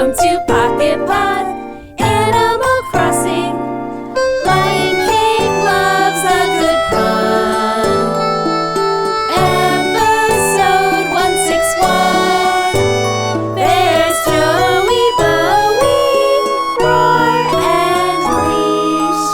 Welcome to Pocket Pod, Animal Crossing. LionCake loves a good pun. Episode 161. There's Joey, Bowie, Roar, and Leesh.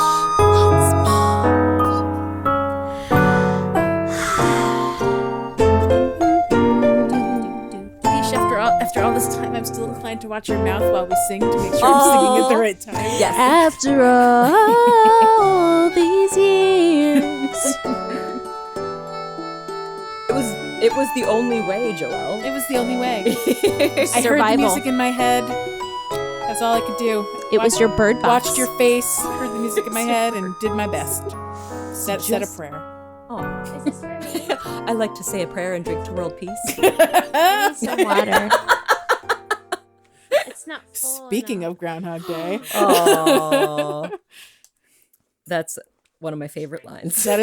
Leesh, after all this time, I'm still inclined to watch your mouth while we sing to make sure I'm singing at the right time. Yes. After all these years. It was the only way, Joelle. It was the only way. I heard the Survival. music in my head. That's all I could do. It was your bird box. Watched your face, heard the music in my head, and did my best. Said a prayer. Oh. I like to say a prayer and drink to world peace. Some water. It's not full Speaking of Groundhog Day, Oh. That's one of my favorite lines. that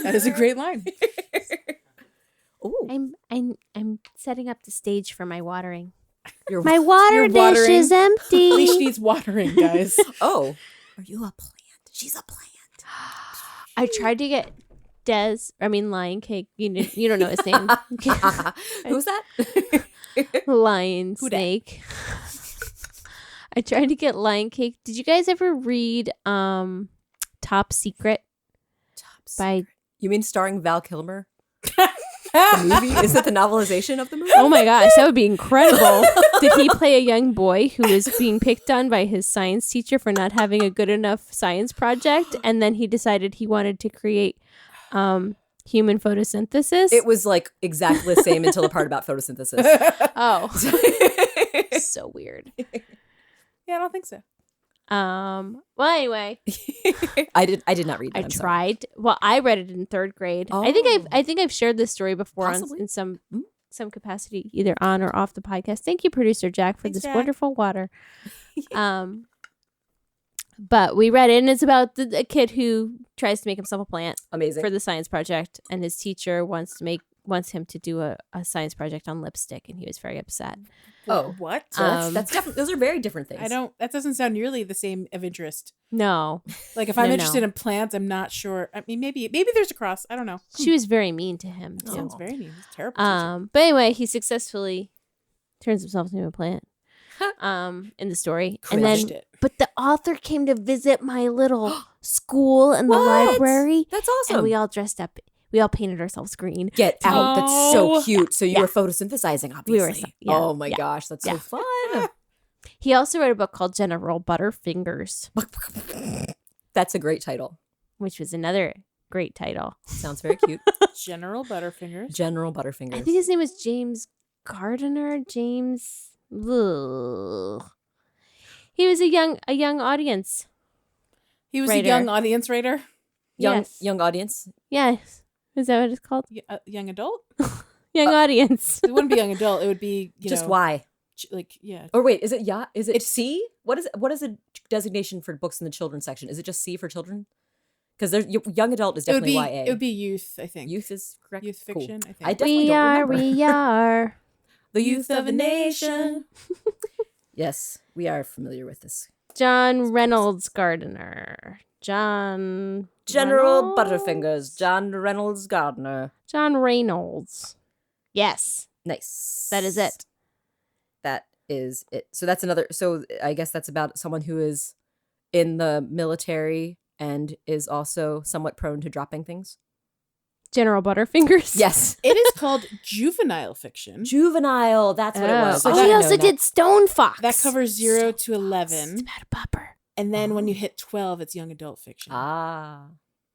is a great line. Ooh. I'm setting up the stage for my watering. You're My water You're dish watering. is empty. Leash needs watering, guys. Oh. Are you a plant? She's a plant. I tried to get LionCake. You don't know his name. Who's that? Lion Who dat? Snake. I tried to get LionCake. Did you guys ever read Top Secret by You mean starring Val Kilmer? The movie? Is it the novelization of the movie? Oh my gosh, that would be incredible. Did he play a young boy who was being picked on by his science teacher for not having a good enough science project? And then he decided he wanted to create human photosynthesis. It was like exactly the same until the part about photosynthesis. Oh, so weird. Yeah, I don't think so. Well, anyway, I did not read that. I I'm sorry. tried. Well, I read it in third grade. Oh. I think I've shared this story before Possibly. in some capacity, either on or off the podcast. Thank you, producer Jack, for Thanks, this Jack. wonderful water. But we read it, and it's about a kid who tries to make himself a plant Amazing. for the science project, and his teacher wants him to do a science project on lipstick, and he was very upset. Oh. What? So that's definitely, those are very different things. That doesn't sound nearly the same of interest. No, Like if I'm No. interested in plants, I'm not sure. I mean, maybe there's a cross. I don't know. she was very mean to him too. Sounds very mean. It's terrible. teacher. But anyway, he successfully turns himself into a plant. In the story, and then Crushed it. but the author came to visit my little school in the What? library, That's awesome. and we all dressed up. We all painted ourselves green. Get out. That's so Oh. cute. So you Yeah. were photosynthesizing, We were obviously. yeah, Oh my yeah. gosh, that's Yeah. so fun. He also wrote a book called General Butterfingers, That's a great title. which was another great title. Sounds very cute. General Butterfingers. General I Butterfingers. think his name was James Gardiner. James. Ugh. He was a young audience. He was Writer. a young audience writer. Yes. Young audience. Yes. Is that what it's called? Young adult. Young audience. It wouldn't be young adult. It would be Just know, why? Like yeah. Or wait, is it yeah? Is it It's- C? What is a designation for books in the children's section? Is it just C for children? Because there's young adult is It would definitely be YA. it would be youth. I think Youth is correct. Youth Cool. fiction, I think. I definitely We don't are. remember. We are. The youth of a nation. Yes, we are familiar with this. John Reynolds Gardiner. John General Reynolds? Butterfingers, John Reynolds Gardner. John Reynolds. Yes, Nice. that is it. That is it. So that's another. So I guess that's about someone who is in the military and is also somewhat prone to dropping things. General Butterfingers. Yes. it is called juvenile fiction. Juvenile. That's what it was. So Oh, that- he I also know that. did Stone Fox. That covers 0 to It's 11, about a pupper. and then when you hit 12, it's young adult fiction. Ah,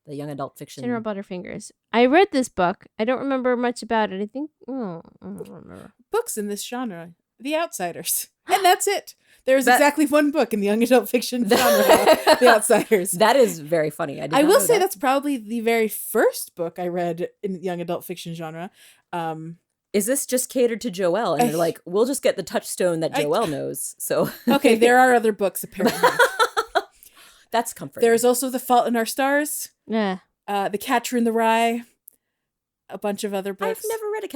the young adult fiction. General Butterfingers. I read this book. I don't remember much about it. I think. I don't remember. Books in this genre, The Outsiders, and that's it. There's That- exactly one book in the young adult fiction genre, The Outsiders. That is very funny. I, did I not will know say that. that's probably the very first book I read in the young adult fiction genre. Is this just catered to Joelle? And I- they're like, we'll just get the touchstone that Joelle knows. So Okay, there are other books apparently. that's comforting. There's also The Fault in Our Stars, Yeah. The Catcher in the Rye, a bunch of other books. I've never read The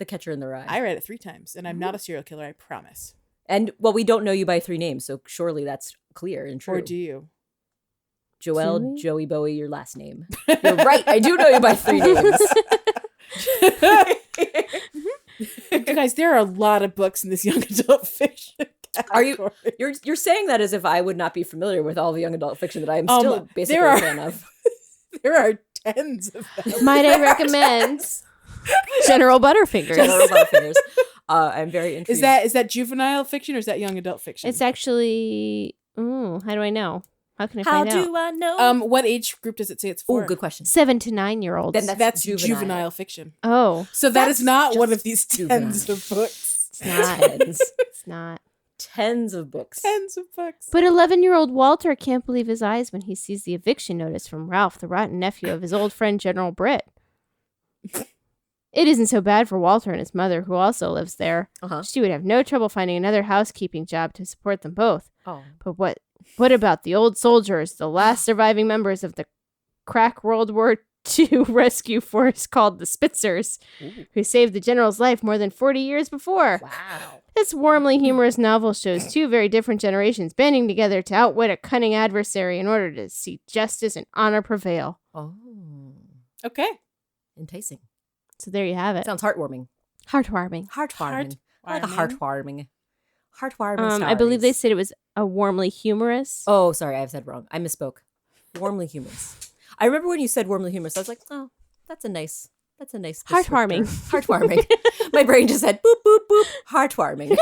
Catcher in the Rye. I read it 3 times, and I'm not a serial killer, I promise. And well, we don't know you by 3 names, so surely that's clear and true. Or do you? Joelle, Do we? Joey Bowie, your last name. You're right. I do know you by 3 names. You guys, there are a lot of books in this young adult fiction Are you? category. You're saying that as if I would not be familiar with all the young adult fiction that I am still basically there a are- fan of. There are tens of them. Might I recommend General Butterfingers? General Butterfingers. I'm very intrigued. Is that juvenile fiction or is that young adult fiction? It's actually. Ooh, how do I know? How can I How find out? do I know? What age group does it say it's for? Oh, good question. 7 to 9-year-olds. Then That's juvenile. juvenile fiction. Oh, So that is That's not one just of these juvenile. tens of books. it's not. Tens. It's not. Tens of books. Tens of books. But 11-year-old Walter can't believe his eyes when he sees the eviction notice from Ralph, the rotten nephew of his old friend General Britt. It isn't so bad for Walter and his mother, who also lives there. Uh-huh. She would have no trouble finding another housekeeping job to support them both. Oh. But what about the old soldiers, the last surviving members of the crack World War II rescue force called the Spitzers, Ooh. who saved the general's life more than 40 years before? Wow. This warmly humorous novel shows 2 very different generations banding together to outwit a cunning adversary in order to see justice and honor prevail. Oh. Okay. Enticing. So there you have it. Sounds heartwarming. Heartwarming. Heartwarming. I like a Heartwarming. heartwarming. I believe they stories. said it was a warmly humorous. Oh, sorry, I've said wrong. I misspoke. Warmly humorous. I remember when you said warmly humorous, I was like, oh, that's a nice Heartwarming. descriptor. Heartwarming. My brain just said boop, boop, boop. Heartwarming.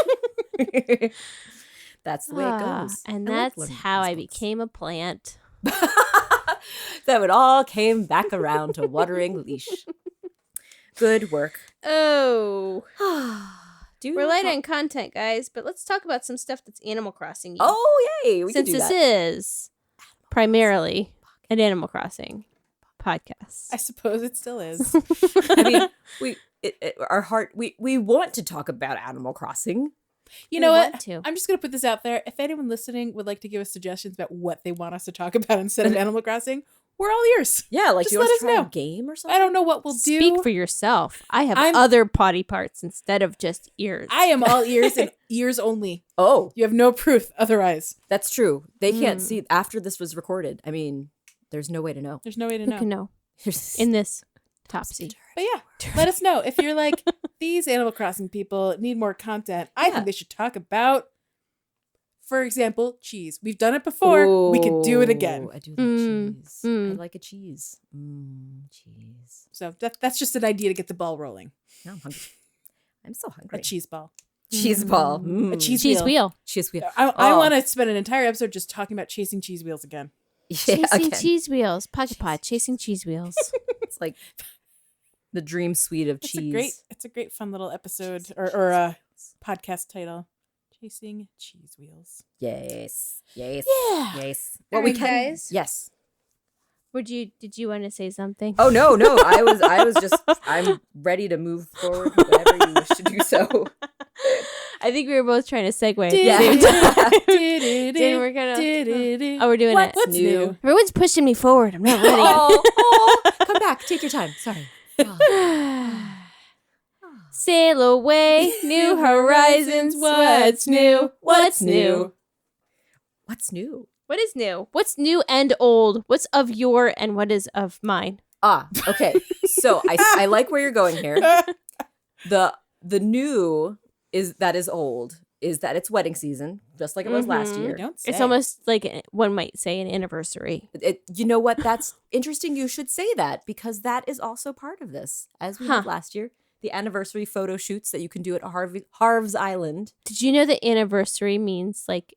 That's the way it goes. And I like that's learning how these I books. became a plant. That it all came back around to watering Leesh. Good work. Oh. Do We're light talk- on content, guys, but let's talk about some stuff that's Animal Crossing. Oh, yay. We can Since do this that. is primarily an Animal Crossing podcast. I suppose it still is. I mean, we want to talk about Animal Crossing. You know We what? want to. I'm just going to put this out there. If anyone listening would like to give us suggestions about what they want us to talk about instead of Animal Crossing, we're all ears. Yeah, like Just do you want let to us try know. a game or something? I don't know what we'll do. Speak for yourself. I have I'm- other potty parts instead of just ears. I am all ears and ears only. Oh, You have no proof otherwise. that's true. They can't see after this was recorded. I mean, there's no way to know. There's no way to Who know. can know in this topsy? But yeah, let us know if you're like, these Animal Crossing people need more content. I Yeah. think they should talk about, for example, cheese. We've done it before. We could do it again. I do like cheese. I mm. like a cheese. Cheese. So that's just an idea to get the ball rolling. Now I'm hungry. I'm so hungry. A cheese ball. Cheese ball. A cheese Cheese wheel. Cheese wheel. I Oh. want to spend an entire episode just talking about chasing cheese wheels again. Yeah, Chasing again. cheese wheels. Pocket pod. Chasing cheese wheels. It's like the dream suite of cheese. It's a great fun little episode or a podcast title. Chasing cheese wheels. Yes. Yes. Yeah. Yes. All Well, we right, can. guys. Yes. Did you want to say something? Oh no. I was just. I'm ready to move forward whenever you wish to do so. I think we were both trying to segue. At Yeah. the same time. Did Then we're gonna. Oh, we're doing it. What's new? Everyone's pushing me forward. I'm not ready. Oh, come back. Take your time. Sorry. Sail away, new horizons. What's new? What's new? What's new? What is new? What's new and old? What's of your and what is of mine? Ah, okay. So I like where you're going here. The new is old is that it's wedding season, just like it was last Mhm. year. Don't say. It's almost like one might say an anniversary. You know what? That's interesting. You should say that because that is also part of this, as we had last year. The anniversary photo shoots that you can do at Harv's Island. Did you know that anniversary means like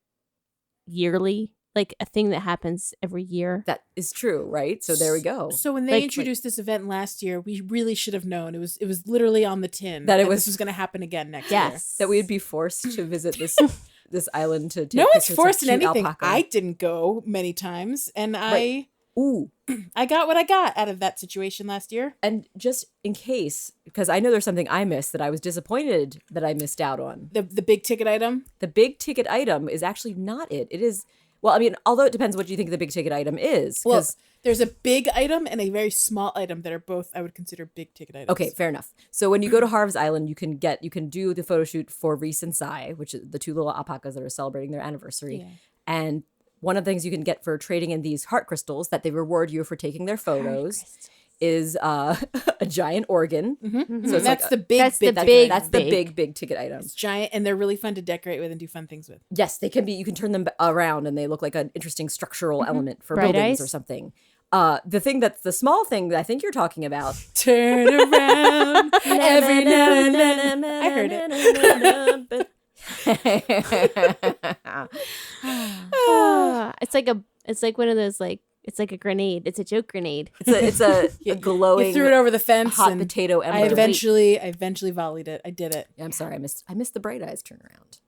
yearly? Like a thing that happens every year? That is true, right? So there we go. So when they Like- introduced this event last year, we really should have known. It was literally on the tin That it this was- was going to happen again next year. Yes. That we would be forced to visit this island to take No one's pictures of forced in cute anything. alpaca. I didn't go many times, and Ooh. I got what I got out of that situation last year. And just in case, because I know there's something I missed that I was disappointed that I missed out on. The big ticket item. The big ticket item is actually not it. It is, well, I mean, although it depends what you think the big ticket item is. Well, Because There's a big item and a very small item that are both I would consider big ticket items. Okay, fair enough. So when you go to Harv's Island, you can do the photo shoot for Reese and Sai, which is the two little alpacas that are celebrating their anniversary. Yeah. And one of the things you can get for trading in these heart crystals that they reward you for taking their photos is a giant organ. Mm-hmm. So it's That's like the big, that's the big, big- that's the big ticket item. It's giant, and they're really fun to decorate with and do fun things with. Yes, they can be. You can turn them around, and they look like an interesting structural element for Bright buildings eyes? or something. The thing that's the small thing that I think you're talking about. Turn around every now and then. I heard it. It's like one of those it's like a grenade. It's a joke grenade. It's a glowing. You threw it over the fence. hot and potato I ember. eventually volleyed it. I did it. I'm sorry, I missed the bright eyes turnaround.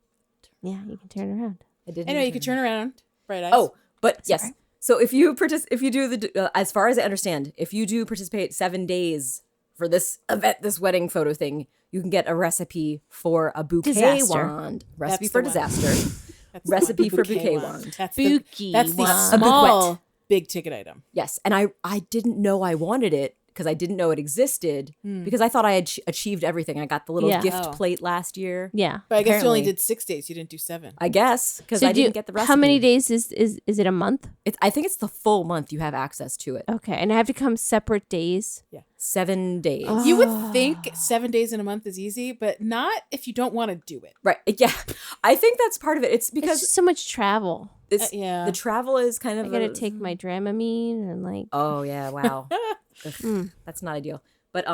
Yeah, you can turn around. I didn't. Anyway, you could turn around. Bright eyes. Oh, but yes. So if you do as far as I understand, if you do participate 7 days for this event, this wedding photo thing, you can get a recipe for a bouquet Disaster. wand. Recipe That's for the one. disaster. That's the Recipe one. for bouquet wand. That's Bouquet that's the wand. small big ticket item. Yes, and I didn't know I wanted it because I didn't know it existed because I thought I had achieved everything. I got the little Yeah. gift Oh. plate last year. Yeah. But I guess you only Apparently. did 6 days. You didn't do 7. I guess because So I didn't get the recipe. How many days is it a month? I think it's the full month you have access to it. Okay, and I have to come separate days. 7 days. Oh. You would think 7 days in a month is easy, but not if you don't want to do it. Right. Yeah. I think that's part of it. It's Because because it's just so much travel. Yeah. the travel is kind of I gotta take my Dramamine and Oh yeah, wow. Ugh, Mm. That's not ideal. But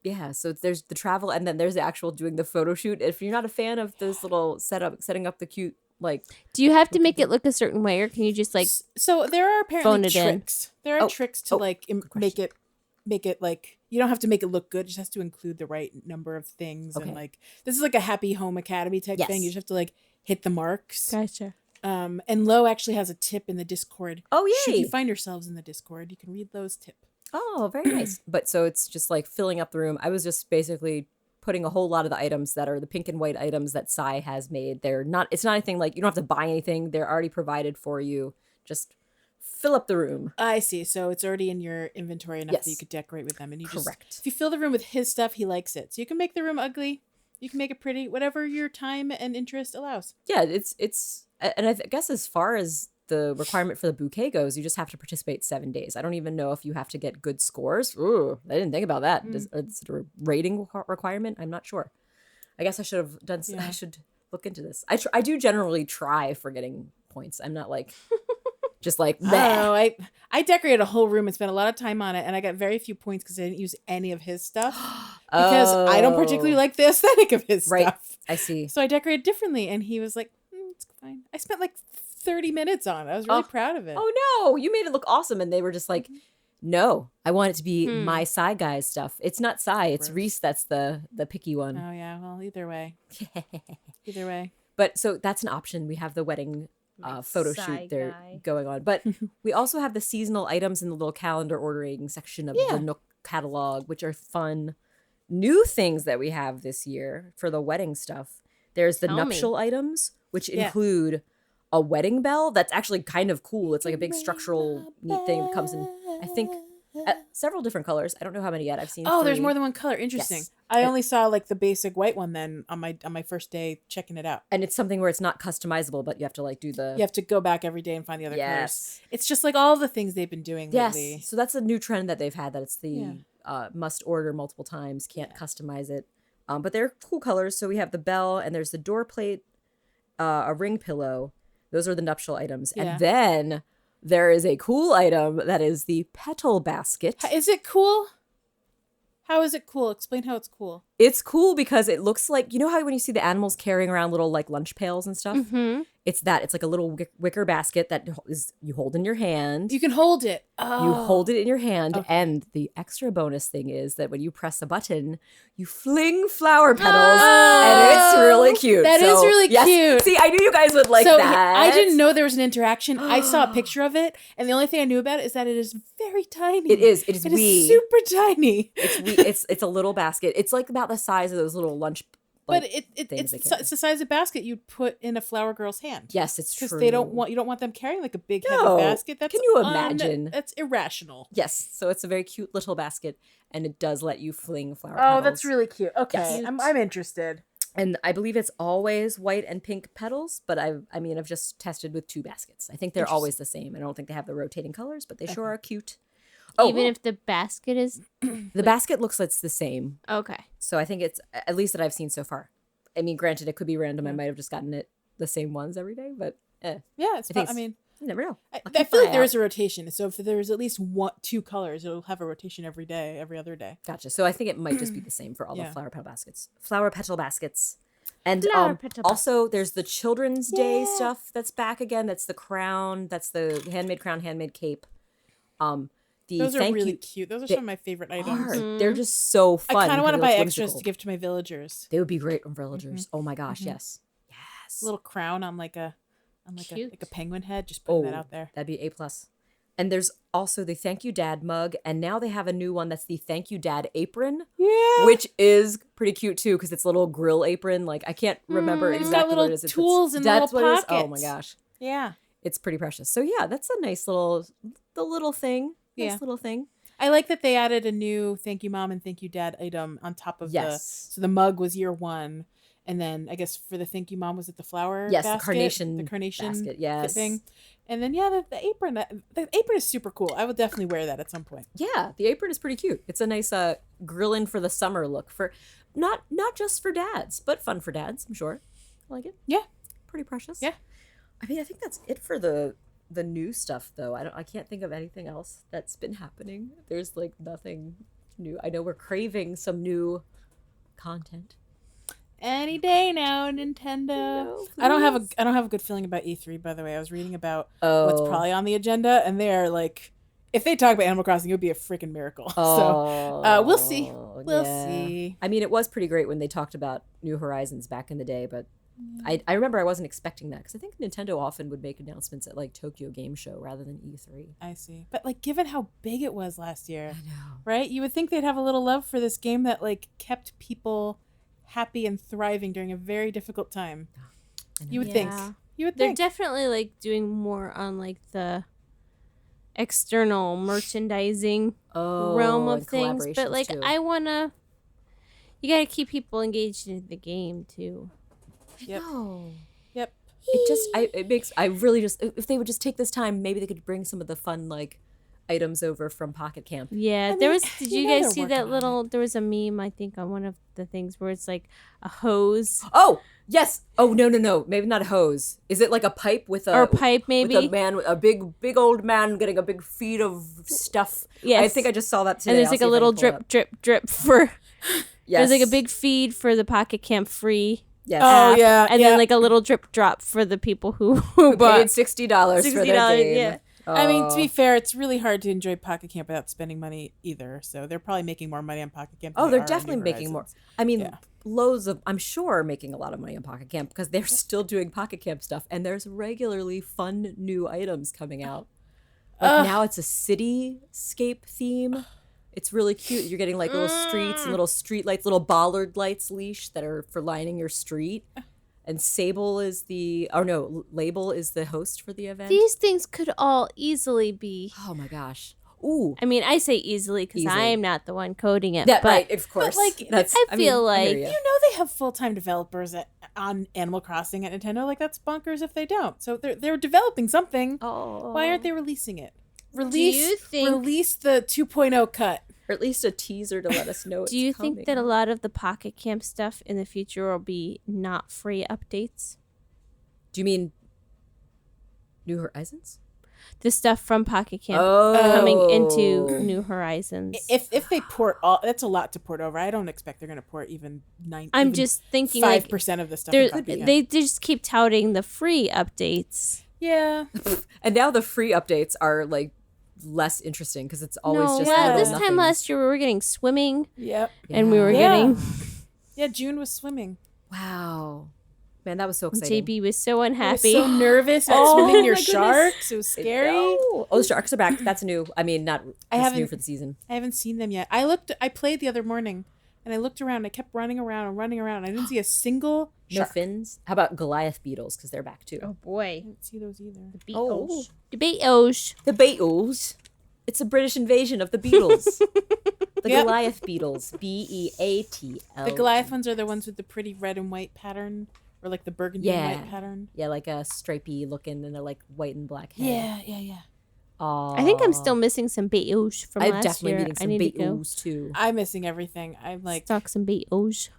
yeah, so there's the travel and then there's the actual doing the photo shoot. If you're not a fan of those little setting up the cute Do you have to make it look a certain way, or can you just So there are Phone apparently it in. tricks. There are Oh, tricks to question. make it like you don't have to make it look good. It just has to include the right number of things Okay. and this is like a Happy Home Academy type Yes. thing. You just have to hit the marks. Gotcha. And Lo actually has a tip in the Discord. Oh Should yay. you find yourselves in the Discord, you can read Lo's tip. Oh, very nice. But so it's just filling up the room. I was just basically putting a whole lot of the items that are the pink and white items that Sai has made. It's not anything you don't have to buy anything. They're already provided for you. Just fill up the room. I see. So it's already in your inventory enough that you Yes. could decorate with them. And Correct. if you fill the room with his stuff, he likes it. So you can make the room ugly. You can make it pretty, whatever your time and interest allows. Yeah, it's and I guess as far as the requirement for the bouquet goes, you just have to participate 7 days. I don't even know if you have to get good scores. Ooh, I didn't think about that. Is it a rating requirement? I'm not sure. I guess I should have done. Yeah. I should look into this. I do generally try for getting points. I'm not just I don't know. I decorated a whole room and spent a lot of time on it, and I got very few points because I didn't use any of his stuff because I don't particularly like the aesthetic of his Right. stuff. I see. So I decorated differently, and he was like, "It's fine." I spent 30 minutes on it. I was really proud of it. Oh no, you made it look awesome, and they were just like, no, I want it to be my Sai guy's stuff. It's not Sai, it's Gross. Reese that's the picky one. Oh yeah. Well, either way. Either way. But so that's an option. We have the wedding photo Sai shoot there guy. going on. But we also have the seasonal items in the little calendar ordering section of the Nook catalog, which are fun new things that we have this year for the wedding stuff. There's the Tell me. nuptial items, which Yeah. include a wedding bell that's actually kind of cool. It's like a big structural neat thing that comes in, I think, several different colors. I don't know how many yet. I've seen Oh, there's 3. more than one color. Interesting. Yes. I only saw the basic white one then on my first day checking it out. And it's something where it's not customizable, but you have to do the You have to go back every day and find the other colors. yes. It's just all the things they've been doing Yes. lately. So that's a new trend that they've had, that it's the Yeah. must order multiple times, can't customize it. But they're cool colors. So we have the bell and there's the door plate, a ring pillow. Those are the nuptial items. Yeah. And then there is a cool item that is the petal basket. Is it cool? How is it cool? Explain how it's cool. It's cool because it looks like, you know how when you see the animals carrying around little lunch pails and stuff? Mm-hmm. It's that. It's like a little wicker basket that you hold in your hand. You can hold it. Oh. You hold it in your hand, Okay. and the extra bonus thing is that when you press a button, you fling flower petals, Oh, and it's really cute. That is really yes. cute. See, I knew you guys would like so that. I didn't know there was an interaction. I saw a picture of it, and the only thing I knew about it is that it is very tiny. It is. It is It wee. is super tiny. It's a little basket. It's like about the size of those little lunch But like, it's things they carry. it's the size of basket you'd put in a flower girl's hand. Yes, it's true. Because you don't want them carrying like a big No. heavy basket. That's Can you imagine? That's irrational. Yes, so it's a very cute little basket, and it does let you fling flower Oh, petals. that's really cute. Okay, Yes. I'm interested. And I believe it's always white and pink petals, but I've just tested with 2 baskets. I think they're always the same. I don't think they have the rotating colors, but they sure are cute. Oh, Even if the basket is the basket looks like it's the same. okay. So I think it's, at least that I've seen so far. I mean, granted, it could be random. I might have just gotten it the same ones every day, but Yeah, it's I think fun. I mean, you never know. I I'll keep feel my like eye there out. is a rotation. So if there's at least 2 colors, it'll have a rotation every day, every other day. Gotcha. So I think it might just be the same for all the Yeah. flower petal baskets. Flower petal baskets. And Flower petal also there's the Children's Day Yeah. stuff that's back again. That's the crown. That's the handmade crown, handmade cape. The Those are thank really you cute. Those are they some of my favorite items. are. They're just so fun. I kind of want to because buy it looks extras whimsical. to give to my villagers. They would be great on villagers. Oh my gosh, yes. Yes. A little crown on like a Cute. penguin head. Just putting that out there. That'd be A+. And there's also the Thank You Dad mug, and now they have a new one that's the Thank You Dad apron, Yeah. which is pretty cute too because it's a little grill apron. Like I can't remember It's got exactly little what it is. tools and that's little what it is. Oh my pockets. gosh, Yeah. it's pretty precious. So yeah, that's a nice little thing. Nice Yeah. little thing. I like that they added a new thank you mom and thank you dad item on top of Yes. so the mug was year 1, and then I guess for the thank you mom was it the flower Yes, basket? the carnation basket, yes. thing, and then the apron. The apron is super cool. I would definitely wear that at some point. Yeah, the apron is pretty cute. It's a nice grilling for the summer look for not just for dads, but fun for dads. I'm sure. I like it. Yeah, Pretty precious. Yeah. I mean, I think that's it for the new stuff though. I can't think of anything else that's been happening. There's like nothing new. I know we're craving some new content. any day now, Nintendo. No, I don't have a good feeling about E3. By the way, I was reading about Oh. what's probably on the agenda, and they are like, if they talk about Animal Crossing, it would be a freaking miracle. So we'll see. We'll see. I mean, it was pretty great when they talked about New Horizons back in the day, but I remember I wasn't expecting that because I think Nintendo often would make announcements at like Tokyo Game Show rather than E3. I see. But like, given how big it was last year, I know. right? You would think they'd have a little love for this game that like kept people happy and thriving during a very difficult time. I know. You would Yeah. think. You would They're think. definitely like doing more on like the external merchandising realm of and things, but collaborations, like too. you gotta keep people engaged in the game too. Yep. No. Yep. I really just, if they would just take this time, maybe they could bring some of the fun like items over from Pocket Camp. Yeah, I there mean, was. Did you you know guys they're see working that on little? There was a meme I think on one of the things where it's like a hose Oh, yes. Oh, no. Maybe not a hose. Is it like a pipe with a or a pipe maybe. with a man, a big old man getting a big feed of stuff? Yes. I think I just saw that today. and there's I'll like see a if I little can pull it drip, up. drip, drip for. Yes. There's like a big feed for the Pocket Camp free. Yes. Oh, app, yeah, and yeah. then like a little drip drop for the people who Who bought. paid $60 for their $60, game. yeah. I mean, to Oh. be fair, it's really hard to enjoy Pocket Camp without spending money either. So they're probably making more money on Pocket Camp. Than Oh, they they're are on definitely New making more. Horizons. I mean, Yeah. loads of, I'm sure, are making a lot of money on Pocket Camp because they're still doing Pocket Camp stuff, and there's regularly fun new items coming out. Like now it's a cityscape theme. It's really cute. You're getting like little streets and little street lights, little bollard lights, Leesh, that are for lining your street. And Label is the host for the event. These things could all easily be. Oh my gosh. Ooh. I mean, I say easily because Easily. I'm not the one coding it. That but right, of course. like, I feel I hear like- ya. You know they have full-time developers on Animal Crossing at Nintendo. Like, that's bonkers if they don't. So they're developing something. Oh. Why aren't they releasing it? you think- Release the 2.0 cut? Or at least a teaser to let us know. Do you think that a lot of the Pocket Camp stuff in the future will be not free updates? Do you mean New Horizons? The stuff from Pocket Camp Oh. coming into New Horizons. If they port all, that's a lot to port over. I don't expect they're going to port even 9. I'm just thinking like 5% of the stuff. they're- in Pocket Camp. they just keep touting the free updates. yeah. And now the free updates are like less interesting because it's always No, just well, little this nothings. time last year we were getting swimming Yep. and we were Yeah. getting Yeah. June was swimming. Wow, man, that was so exciting. JB was so I was unhappy. so nervous at Oh swimming near my goodness. sharks. It was scary. No. Oh, the sharks are back. That's new. I mean, not. I That's haven't- new for the season. I haven't seen them yet. I played the other morning. and I looked around. I kept running around and running around. I didn't see a single No shark. fins. How about Goliath beetles? Because they're back too. Oh I boy. didn't see those either. Beetles. The Beetles. The Beetles. It's a British invasion of the beetles. The Yep. Goliath beetles. Beatl. The Goliath ones are the ones with the pretty red and white pattern, or like the burgundy and white pattern. Yeah, like a stripy looking and they're like white and black head. Yeah. Aww. I think I'm still missing some Beetles from I'm last definitely year. needing I some need to go Beetles too. I'm missing everything. I'm like, stock some Beetles.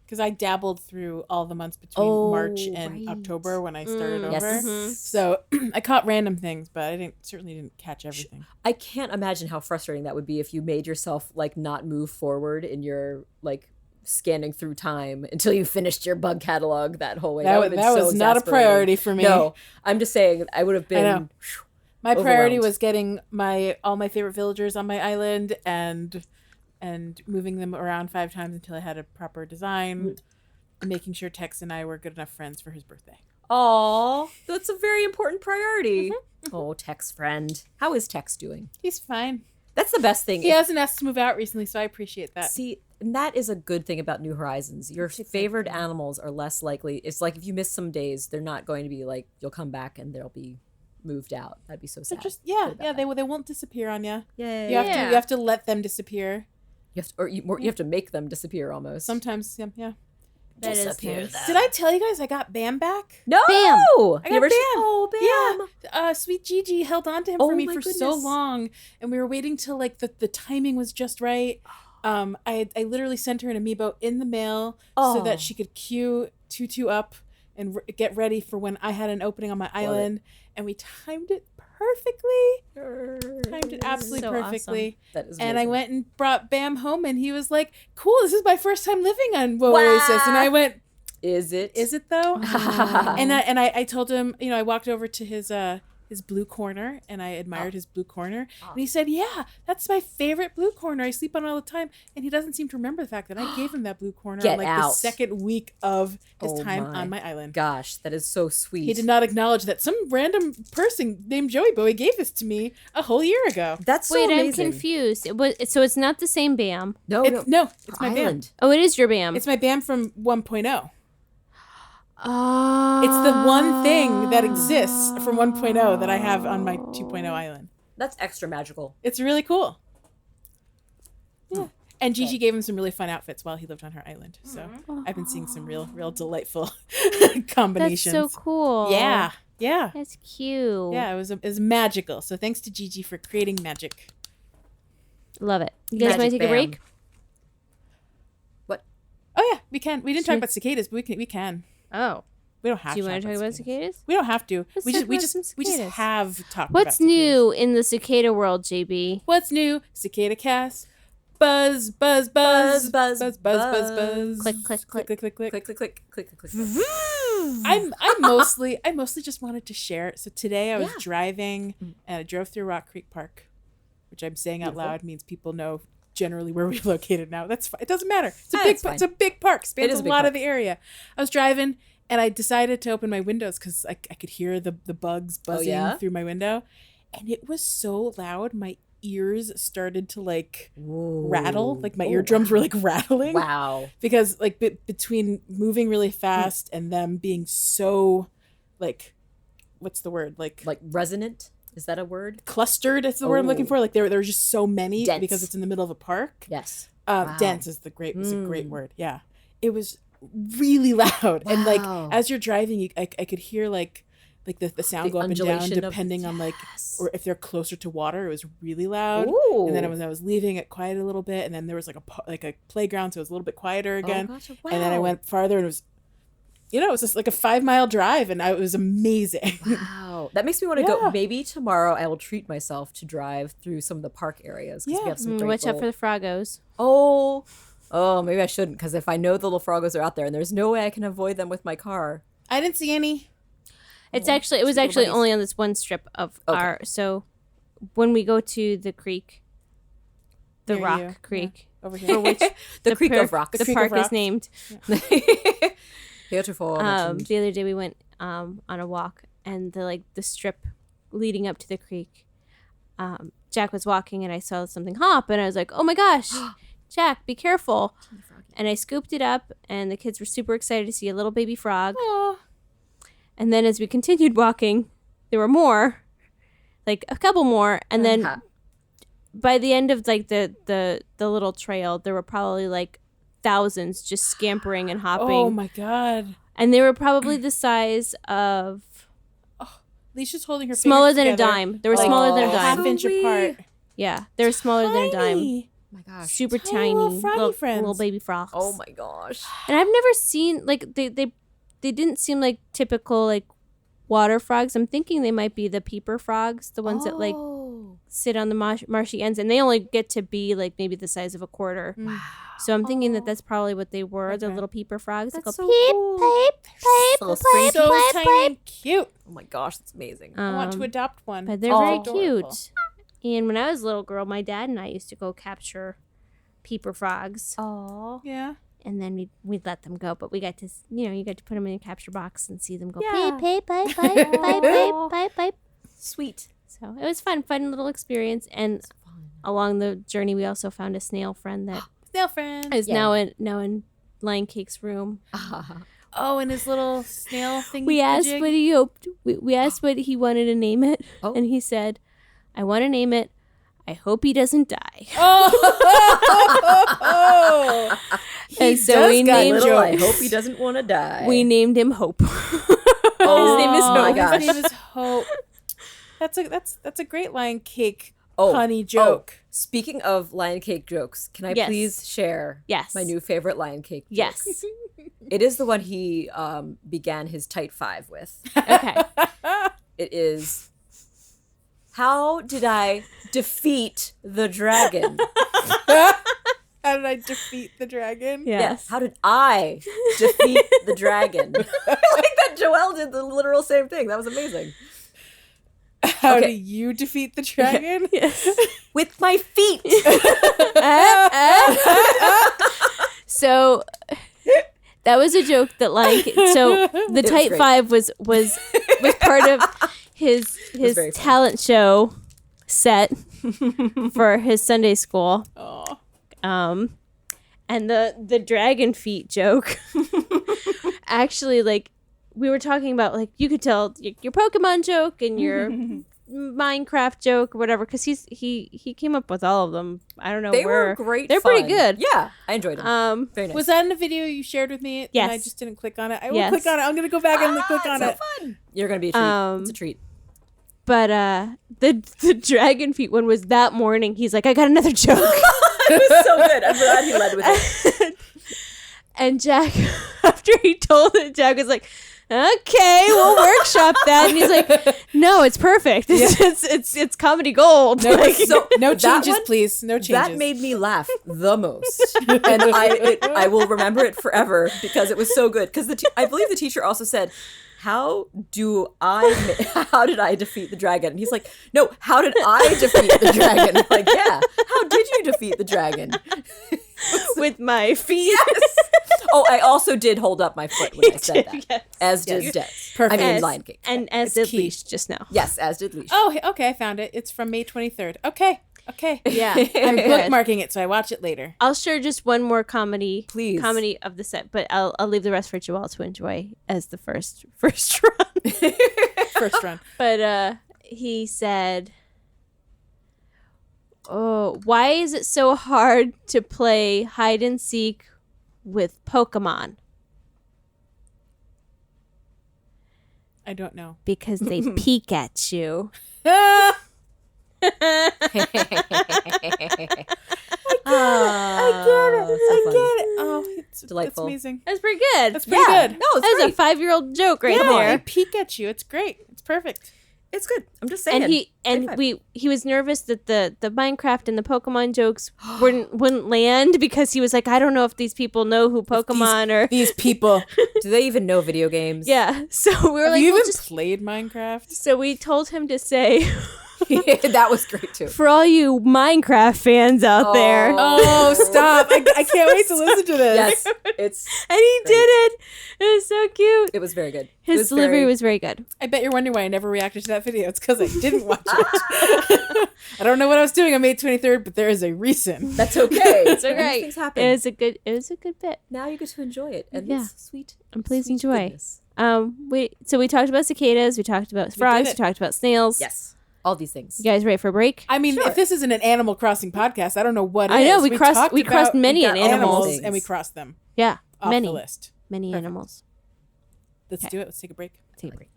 because I dabbled through all the months between March and October when I started over. Yes. So I caught random things, but I certainly didn't catch everything. I can't imagine how frustrating that would be if you made yourself like not move forward in your like scanning through time until you finished your bug catalog that whole way. That would've been was so not a exasperating. priority for me. No, I'm just saying I would have I know. been. My priority overwhelmed. was getting all my favorite villagers on my island and moving them around 5 times until I had a proper design, and making sure Tex and I were good enough friends for his birthday. Aw, that's a very important priority. Oh, Tex friend. How is Tex doing? He's fine. That's the best thing. He hasn't asked to move out recently, so I appreciate that. See, and that is a good thing about New Horizons. Your favored animals are less likely. It's like if you miss some days, they're not going to be like, you'll come back and they'll be moved out. That'd be so So sad. just they won't disappear on you. Yay. You have to let them disappear. You have to, you have to make them disappear almost. Sometimes, yeah. That is Disappear nice. them. Did I tell you guys I got Bam back? No! Bam! I got You ever- Bam. Oh, Bam! Yeah. Sweet Gigi held on to him Oh for me my for so goodness. long, and we were waiting till like the timing was just right. I literally sent her an amiibo in the mail so Oh. that she could queue Tutu up and get ready for when I had an opening on my island, and we timed it perfectly. Timed it absolutely So perfectly. That is And I amazing. went and brought Bam home, and he was like, "Cool, this is my first time living on Woe Oasis." And I went, Is it? "Is it though?" Oh. And I told him, I walked over to his blue corner and I admired his blue corner, and he said, "Yeah, that's my favorite blue corner. I sleep on it all the time." And he doesn't seem to remember the fact that I gave him that blue corner Get on like the out. second week of his Oh time my on my island. Gosh, that is so sweet. He did not acknowledge that some random person named Joey Bowie gave this to me a whole year ago. That's so Wait, I'm amazing. confused. So it's not the same Bam. No, It's my Bam. Island. Oh, it is your Bam. It's my Bam from 1.0. Oh. It's the one thing that exists from 1.0 that I have on my 2.0 island. That's extra magical. It's really cool. Yeah. And Gigi gave him some really fun outfits while he lived on her island. So I've been seeing some real delightful That's combinations. so cool. Yeah. That's cute. Yeah, it was magical. So thanks to Gigi for creating magic. Love it. You guys want Magic to take a Bam. break? What? Oh yeah, we can. We didn't talk Sure. about cicadas, but we can. Oh. We don't have Do you to want to talk about cicadas. cicadas? We don't have to. Let's We talk just we about just some we just cicadas. have talked What's about cicadas. new in the cicada world, JB? What's new? Cicada cast. Buzz, buzz, buzz, Buzz, buzz, buzz, buzz, buzz. Click, click, click. click, click, click. Click, click, click, click, click, click. I mostly just wanted to share it. So today I was driving and I drove through Rock Creek Park, which I'm saying out loud means people know generally where we're located now. That's fine. It doesn't matter. It's a Ah, big it's fine. it's a big park. Spans is a a big lot park. of the area. I was driving and I decided to open my windows because I could hear the bugs buzzing yeah? through my window, and it was so loud my ears started to like rattle. Like my eardrums were like rattling. Wow. Because like between moving really fast and them being so like what's the word like Like resonant? Is that a word? clustered, that's the word I'm looking Oh. for. Like there were just so many Dense. because it's in the middle of a park. Yes. Dense is a great word. Yeah, it was really loud, and like Wow. as you're driving, I could hear like the sound The go up and down undulation of- depending on like Yes. or if they're closer to water. It was really loud. Ooh. And then I was leaving it quiet a little bit, and then there was like a playground, so it was a little bit quieter again. Oh, gosh, And then I wow. went farther, and it was, it was just like a 5-mile drive, and it was amazing. Wow. That makes me want to Yeah. go. Maybe tomorrow I will treat myself to drive through some of the park areas because we Yeah. have some great Watch out for little- the froggos. Oh, maybe I shouldn't because if I know the little froggos are out there and there's no way I can avoid them with my car. I didn't see any. It was actually only on this one strip of our. So when we go to the creek, the Near Rock you. Creek, Over for here. which The Creek of Rocks. the Creek park of is Rocks. named. Heretofore The mentioned. other day we went on a walk, and the strip leading up to the creek. Jack was walking, and I saw something hop, and I was like, "Oh my gosh, Jack, be careful. And I scooped it up, and the kids were super excited to see a little baby frog. Aw. And then as we continued walking, there were more, like a couple more. And then by the end of like the little trail, there were probably like thousands just scampering and hopping. Oh my god. And they were probably the size of Leesh is holding her smaller fingers than a together, dime. They were like, smaller than a half dime. inch apart. Yeah, they were smaller than a dime. Tiny. Oh my gosh. Super Tiny tiny, little froggy friends. little baby frogs. Oh my gosh. And I've never seen like they didn't seem like typical like water frogs. I'm thinking they might be the peeper frogs, the ones that like sit on the marshy ends, and they only get to be like maybe the size of a quarter. Wow. So I'm thinking that that's probably what they were, the Okay. little peeper frogs. That's that go so peep, cool. peep, peep, So peep, So peep, tiny peep. and cute. Oh my gosh, that's amazing. I want to Um, adopt one. But they're Oh. very Adorable. cute. And when I was a little girl, my dad and I used to go capture peeper frogs. Oh. Yeah. And then we'd let them go, but we got to, you got to put them in a capture box and see them go Yeah. peep, peep, peep, peep, peep, peep, peep, peep. Sweet. So it was fun little experience. And along the journey, we also found a snail friend that Snail friend. is Yay. now in LionCake's room. Oh, and his little snail thing. We asked what he hoped. We asked what he wanted to name it, Oh. and he said, "I want to name it. I hope he doesn't die." Oh. And so does we got named little I hope he doesn't want to die. we named him Hope. Oh His name is my Hope. gosh. His name is Hope. That's a great LionCake Oh, punny joke. Speaking of LionCake jokes, can I Yes. please share Yes. my new favorite LionCake joke? Yes. It is the one he began his tight five with. Okay. It is, how did I defeat the dragon? How did I defeat the dragon? Yes. How did I defeat the dragon? Like that Joelle did the literal same thing. That was amazing. How Okay. do you defeat the dragon? Yes. With my feet. So that was a joke that so the was tight great. five was part of his very fun. talent show set for his Sunday school. Oh. And the dragon feet joke actually, like, we were talking about, like, you could tell your Pokemon joke and your Minecraft joke or whatever, because he came up with all of them. I don't know They where were great. they're fun. pretty good. Yeah, I enjoyed them. Very nice. Was that in a video you shared with me? Yes. And I just didn't click on it. I will Yes. click on it. I'm gonna go back and click on so it. fun. You're gonna be a treat. It's a treat. But the dragon feet one was that morning. He's like, I got another joke. It was so good. I'm glad he led with it. And Jack, after he told it, Jack was like, okay, we'll workshop that. And he's like, no, it's perfect. It's comedy gold. No, Like, no that changes, one- please. No changes. That made me laugh the most, and I will remember it forever because it was so good. Because I believe the teacher also said, how did I defeat the dragon? And he's like, no, how did I defeat the dragon? I'm like, yeah, how did you defeat the dragon? with my feet. Yes. Oh, I also did hold up my foot when I said that. Yes. As did Yes. Des. Perfect. I mean, As- LionCake. And as It's did key. Leesh just now. Yes, as did Leesh. Oh, okay. I found it. It's from May 23rd. Okay. Yeah. I'm Good. bookmarking it, so I watch it later. I'll share just one more comedy of the set, but I'll leave the rest for Joelle to enjoy as the first run. First run. But he said, "Oh, why is it so hard to play hide and seek with Pokemon? I don't know. Because they peek at you." I get it. Oh, it's Delightful. That's amazing. That's pretty good. That's pretty Yeah. good. No, it's That was a great. 5-year-old joke right Yeah, there. they peek at you. It's great. It's perfect. It's good. I'm just saying. And High five. he was nervous that the Minecraft and the Pokemon jokes wouldn't land because he was like, I don't know if these people know who Pokemon are. These people. Do they even know video games? Yeah. So we were Have like, you we'll even just. played Minecraft? So we told him to say, That was great too. For all you Minecraft fans out there. Oh, stop. I can't wait to listen to this. Yes, it's And he did it. It was so cute. it was very good. His delivery was very good. I bet you're wondering why I never reacted to that video. It's because I didn't watch it. I don't know what I was doing on May 23rd, but there is a reason. That's okay. It's okay. Things happen. It was a good bit. Now you get to enjoy it, and Yeah. this sweet. And please sweet enjoy. goodness. We talked about cicadas, we talked about frogs, we it. talked about snails. Yes, all these things. You guys ready for a break? I mean, Sure. if this isn't an Animal Crossing podcast, I don't know what I is. know, we crossed talked many about animals. and we crossed them Yeah, off many the list. many Perfect. animals. Let's do it. Let's take a break. Take a break.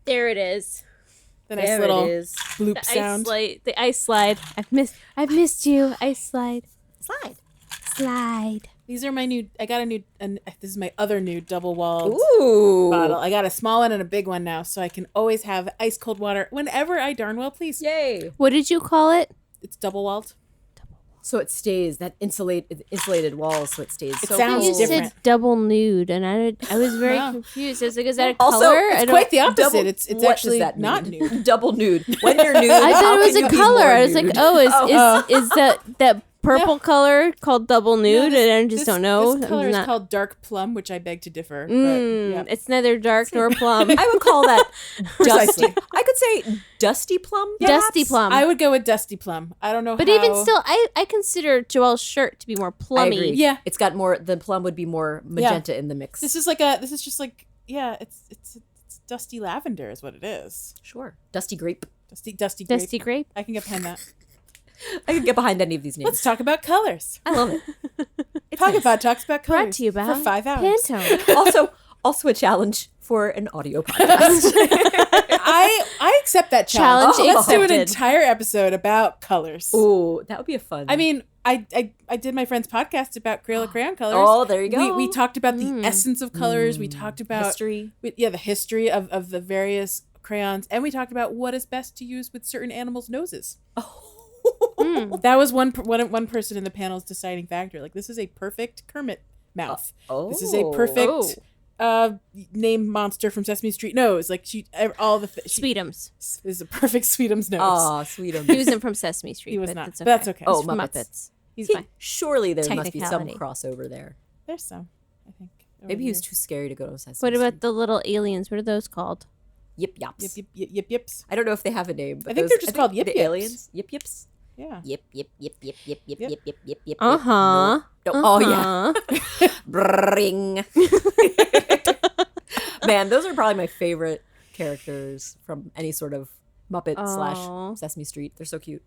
There it is. The nice There little it is. bloop The sound. the ice slide. I've missed you. Ice slide. Slide. Slide. These are my new. I got a new. And this is my other new double-walled Ooh. bottle. I got a small one and a big one now, so I can always have ice cold water whenever I darn well please. Yay. What did you call it? It's double-walled. So it stays that insulated wall, so it stays. It so sounds You cool. said different. double nude, and I was very Wow. confused. I was like, is that a Also, color? it's I don't- Quite the opposite. Double- it's what does actually that not mean? nude. Double nude. When you're nude, I how thought it was can a you be color. more I was like, nude? oh, is that purple No. color called double nude? No, and I just don't know. This I'm color is not- called dark plum, which I beg to differ. Mm, But, yeah. It's neither dark nor plum. I would call that dusty. Precisely. I could say dusty plum. Dusty perhaps? plum. I would go with dusty plum. I don't know but how. even still, I consider Joelle's shirt to be more I plummy. agree. Yeah. It's got more. The plum would be more magenta in the mix. This is just like it's dusty lavender is what it is. Sure. Dusty grape. Dusty grape. Dusty grape. I can get behind that. I could get behind any of these names. Let's talk about colors. I love it. Pocketbot talks about colors Brought to you by for 5 hours. Pantone. Also a challenge for an audio podcast. I accept that challenge. Challenge Let's do an accepted. entire episode about colors. Ooh, that would be a fun. I mean, I did my friend's podcast about Crayola crayon colors. Oh, there you go. We talked about the essence of colors. We talked about history. the history of the various crayons, and we talked about what is best to use with certain animals' noses. That was one person in the panel's deciding factor. Like, this is a perfect Kermit mouth. This is a perfect name monster from Sesame Street nose. Like, Sweetums. is a perfect Sweetums nose. Aw, Sweetums. He wasn't from Sesame Street. He was but not. That's But that's okay. He's Oh, from Muppets. Muppets. He's He- fine. Surely there must be some Technicality. crossover there. There's some, I think. Maybe he was Over too scary to go to Sesame What about Street. the little aliens? What are those called? Yip Yaps? here. Yip yips. I don't know if they have a name. But I think they're just called Yip the Yips. aliens. Yip Yips. Yeah. Yip yip yip yip yip yip Yep. yip yip yip yip. Uh-huh. No. Oh yeah. Bring. Man, those are probably my favorite characters from any sort of Muppet Aw. slash Sesame Street. They're so cute.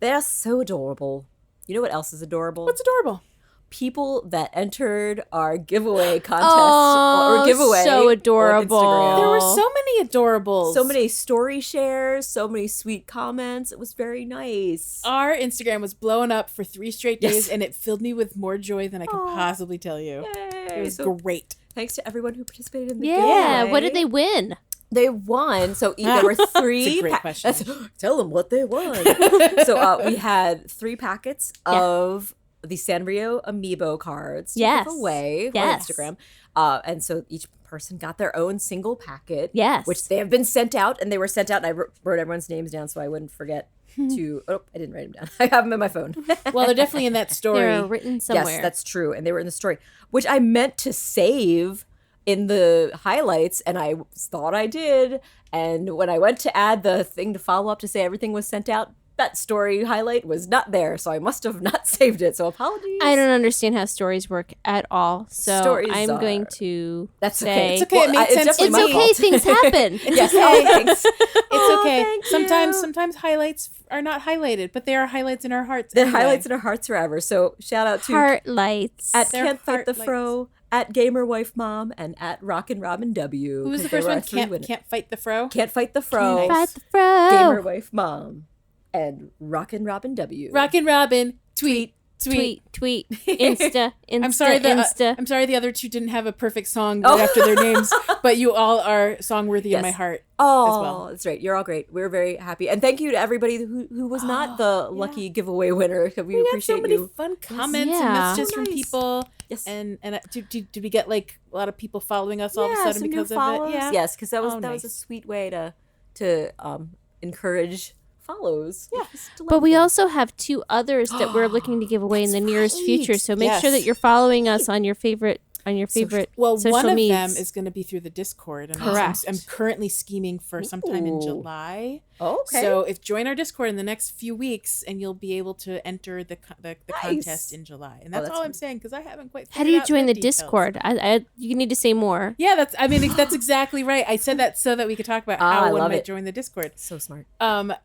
They're so adorable. You know what else is adorable? What's adorable? People that entered our giveaway contest Oh, or giveaway. so on adorable. Instagram. There were so many adorables. So many story shares, so many sweet comments. It was very nice. Our Instagram was blowing up for 3 straight days, Yes. and it filled me with more joy than I could possibly tell you. It was great. Thanks to everyone who participated in the Yeah. giveaway. What did they win? They won. So there were 3. It's a great question. Tell them what they won. So we had 3 packets of the Sanrio amiibo cards to Yes. give away Yes. on Instagram. And so each person got their own single packet. Yes. Which they have been sent out, and they were sent out, and I wrote everyone's names down so I wouldn't forget to. Oh, I didn't write them down. I have them in my phone. Well, they're definitely in that story. They're written somewhere. Yes, that's true. And they were in the story, which I meant to save in the highlights, and I thought I did. And when I went to add the thing to follow up to say everything was sent out, that story highlight was not there, so I must have not saved it. So apologies. I don't understand how stories work at all. So Stories I'm going are- to That's say okay. It's okay, it made sense definitely it's to my me. okay. fault. Things happen. Yes. Oh, thanks. It's okay. thank Sometimes highlights are not highlighted, but they are highlights in our hearts. The anyway. highlights in our hearts forever. So shout out to Heart lights. at They're Can't Fight the heart Fro, at Gamer Wife Mom, and at Rockin' Robin W. Who was the 'cause they first were one? our 3 winners. Can't fight the fro. Can't Fight the Fro. Nice. Fight the fro. Gamer Wife Mom, and Rockin' Robin W. Rockin' Robin, tweet. Tweet. Insta. I'm sorry Insta. I'm sorry the other two didn't have a perfect song right after their names, but you all are songworthy in my heart. Oh, as well. that's right. You're all great. We're very happy. And thank you to everybody who was not the lucky giveaway winner. We We got appreciate so many you. fun comments Yeah. and messages So from nice. people. Yes. And did we get like a lot of people following us all of a sudden some new because of follows. it? Yeah. Yes, because that was Oh, that was a nice. sweet way to encourage follows. Yeah. But we also have 2 others that we're looking to give away in the nearest future. So make sure that Yes. you're following us on your favorite Well, social one of medias. them is going to be through the Discord, and Correct. I'm currently scheming for sometime in Ooh. July. Oh, okay. So join our Discord in the next few weeks, and you'll be able to enter the contest in July. And that's that's all I'm nice. saying because I haven't quite. How do you figured out join the details. Discord? You need to say more. Yeah, that's exactly right. I said that so that we could talk about I how one love might it. join the Discord. so smart.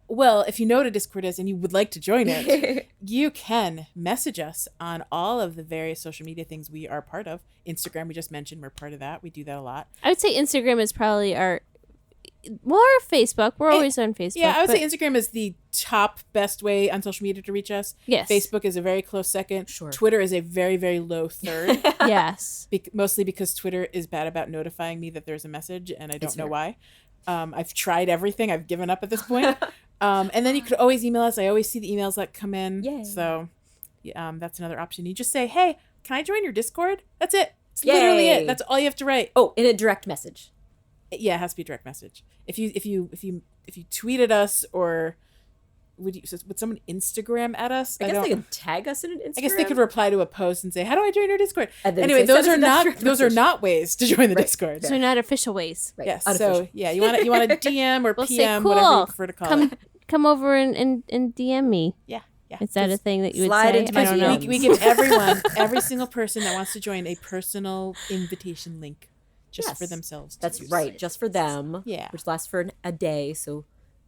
Well, if you know what a Discord is and you would like to join it, you can message us on all of the various social media things we are part of. Instagram, we just mentioned, we're part of that. We do that a lot. I would say Instagram is probably our more Facebook. We're always on Facebook. Yeah, I would but- say Instagram is the top best way on social media to reach us. Yes. Facebook is a very close second. Sure. Twitter is a very, very low third. Yes. Mostly because Twitter is bad about notifying me that there's a message, and I don't know fair. why. I've tried everything. I've given up at this point. And then you could always email us. I always see the emails that come in. Yay. So that's another option. You just say, hey, can I join your Discord? That's it. It's literally Yay. it. That's all you have to write. Oh, in a direct message. Yeah, it has to be a direct message. If you tweeted us, or would someone Instagram at us? I guess they could tag us in an Instagram. I guess they could reply to a post and say, "How do I join your Discord?" And then Anyway, say, those "Send are us a not direct those are message." not ways to join the Discord. So not official ways. Right. Yes. Unofficial. So yeah, you want to DM or We'll say, PM, cool. whatever you prefer to call it. Come over and DM me. Yeah. Yeah. Is that a thing that you would Slide say? into I my don't know. DMs. We give every single person that wants to join a personal invitation link just Yes. for themselves. to That's use. right, just for them. Yeah. Which lasts for a day, so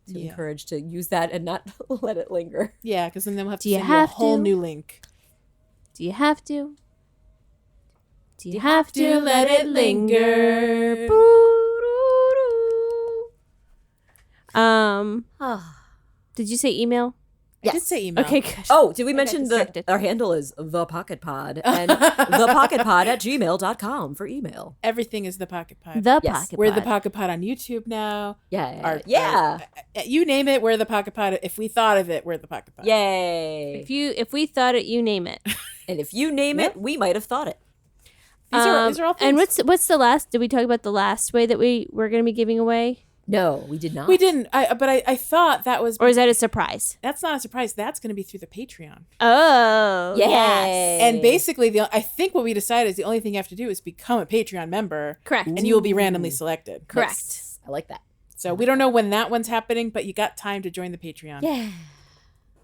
to Yeah. encourage to use that and not let it linger. Yeah, because then they'll have to Do you send you a have whole to? new link. Do you have to? Do you have to let it linger? Did you say email? I did say email. Okay, good. Oh, did we mention distracted. our handle is the Pocket Pod and thepocketpod@gmail.com for email. Everything is the Pocket Pod. The Yes. pocket. We're the pod. Pocket Pod on YouTube now. Yeah. You name it, we're the Pocket Pod. If we thought of it, we're the Pocket Pod. Yay. If we thought it, you name it. And if you name it, we might have thought it. These are all things. And what's the last? Did we talk about the last way that we were going to be giving away, No, we did not. We didn't. I thought that was. or is that a surprise? That's not a surprise. That's going to be through the Patreon. Oh, Yay. yes. And basically, I think what we decided is the only thing you have to do is become a Patreon member. Correct. And you will be randomly selected. Correct. Nice. I like that. So we don't know when that one's happening, but you got time to join the Patreon. Yeah.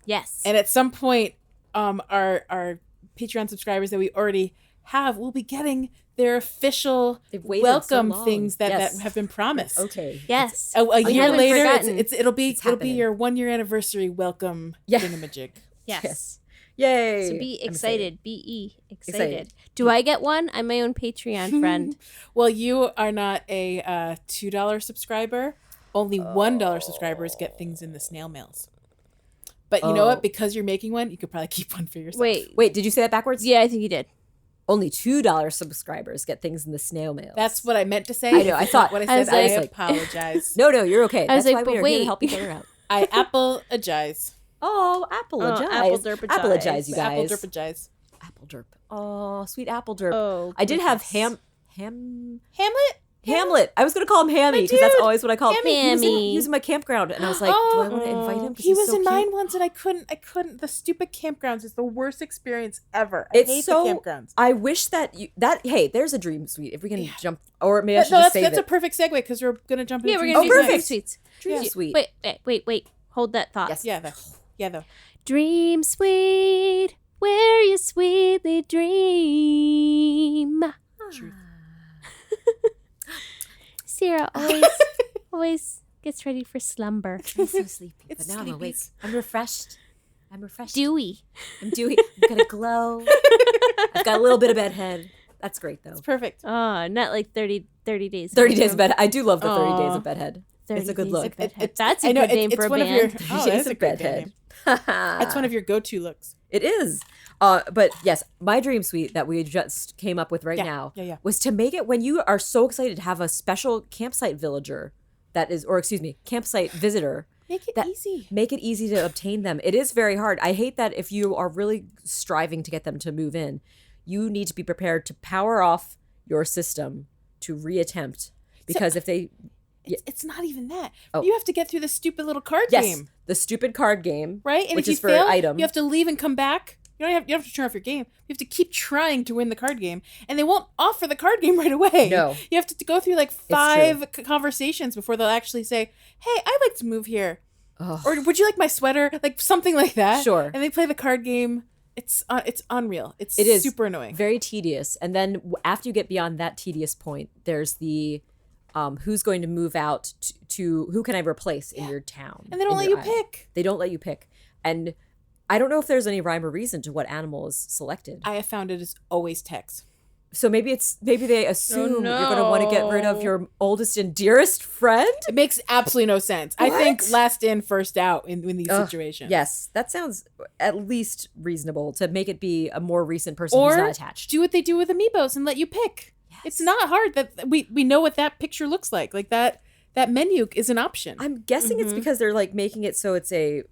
Yes. And at some point, our Patreon subscribers that we already have will be getting their official They've waited welcome so long. things that Yes. have been promised. Okay. yes. A We year haven't later, forgotten. it'll be happening. your 1 year anniversary welcome Yeah. thingamajig. Yes. Yay. So be I'm excited. Be excited. Excited. Do I get one? I'm my own Patreon friend. Well, you are not a $2 subscriber. Only $1 subscribers get things in the snail mails. But you know Oh. what? Because you're making one, you could probably keep one for yourself. Wait, did you say that backwards? Yeah, I think you did. Only $2 subscribers get things in the snail mail. That's what I meant to say. I know, I If it's thought- not what I I was said. I, like- apologize. No, you're okay. I was That's like, why we but are here to wait. help each other out. I apologize. Oh, apologize. apple-derpagize. Apologize, you Apple guys. derpagize. Apple derp. Oh, sweet apple derp. Oh, I did have goodness. Hamlet? I was gonna call him Hammy because that's dude. always what I call him. Hammy. He was in my campground, and I was like, do I want to invite him? 'Cause He he's was so in cute. mine once, and I couldn't. The stupid campgrounds is the worst experience ever. I hate It's so. the campgrounds. I wish that hey, there's a dream suite. If we can jump, or maybe I But should no, just that's save a it. perfect segue because we're gonna jump into Yeah, we're Dream gonna Oh, do Suite perfect. Dream Suites. Dream Yeah. suite. Wait. Hold that thought. Yes. Yeah, though. Dream sweet, where you sweetly dream. Truth. Sarah always gets ready for slumber. I'm so sleepy, It's but now I'm awake. sleepies. I'm refreshed. Dewy. I'm dewy. I'm gonna glow. I've got a little bit of bedhead. That's great though. It's perfect. Oh, not like 30 days. 30 days of bed. I do love the 30 days Aw. of bedhead. 30 It's a good days look. of bedhead. That's a I know, good name it's for a one band. Of your, oh, 30 that days is a of great band bedhead. name. That's one of your go-to looks. It is. But yes, my dream suite that we just came up with now yeah. was to make it when you are so excited to have a special campsite villager campsite visitor. Make it easy. Make it easy to obtain them. It is very hard. I hate that if you are really striving to get them to move in, you need to be prepared to power off your system to reattempt. Because if they... It's not even that. Oh. You have to get through the stupid little card Yes, game. the stupid card game. Right? And which if you is for fail, item. you have to leave and come back. You don't have to turn off your game. You have to keep trying to win the card game. And they won't offer the card game right away. No. You have to go through like 5 conversations before they'll actually say, hey, I'd like to move here. Ugh. Or would you like my sweater? Like something like that. Sure. And they play the card game. It's unreal. It is super annoying. Very tedious. And then after you get beyond that tedious point, there's the who's going to move out to who can I replace in your town. And they don't let you pick. They don't let you pick. And I don't know if there's any rhyme or reason to what animal is selected. I have found it is always text. So maybe they assume no. you're going to want to get rid of your oldest and dearest friend. It makes absolutely no sense. I think last in, first out in these situations. Yes, that sounds at least reasonable to make it be a more recent person Or who's not attached. do what they do with amiibos and let you pick. Yes. It's not hard. That we know what that picture looks like. Like that menu is an option. I'm guessing it's because they're like making it so it's a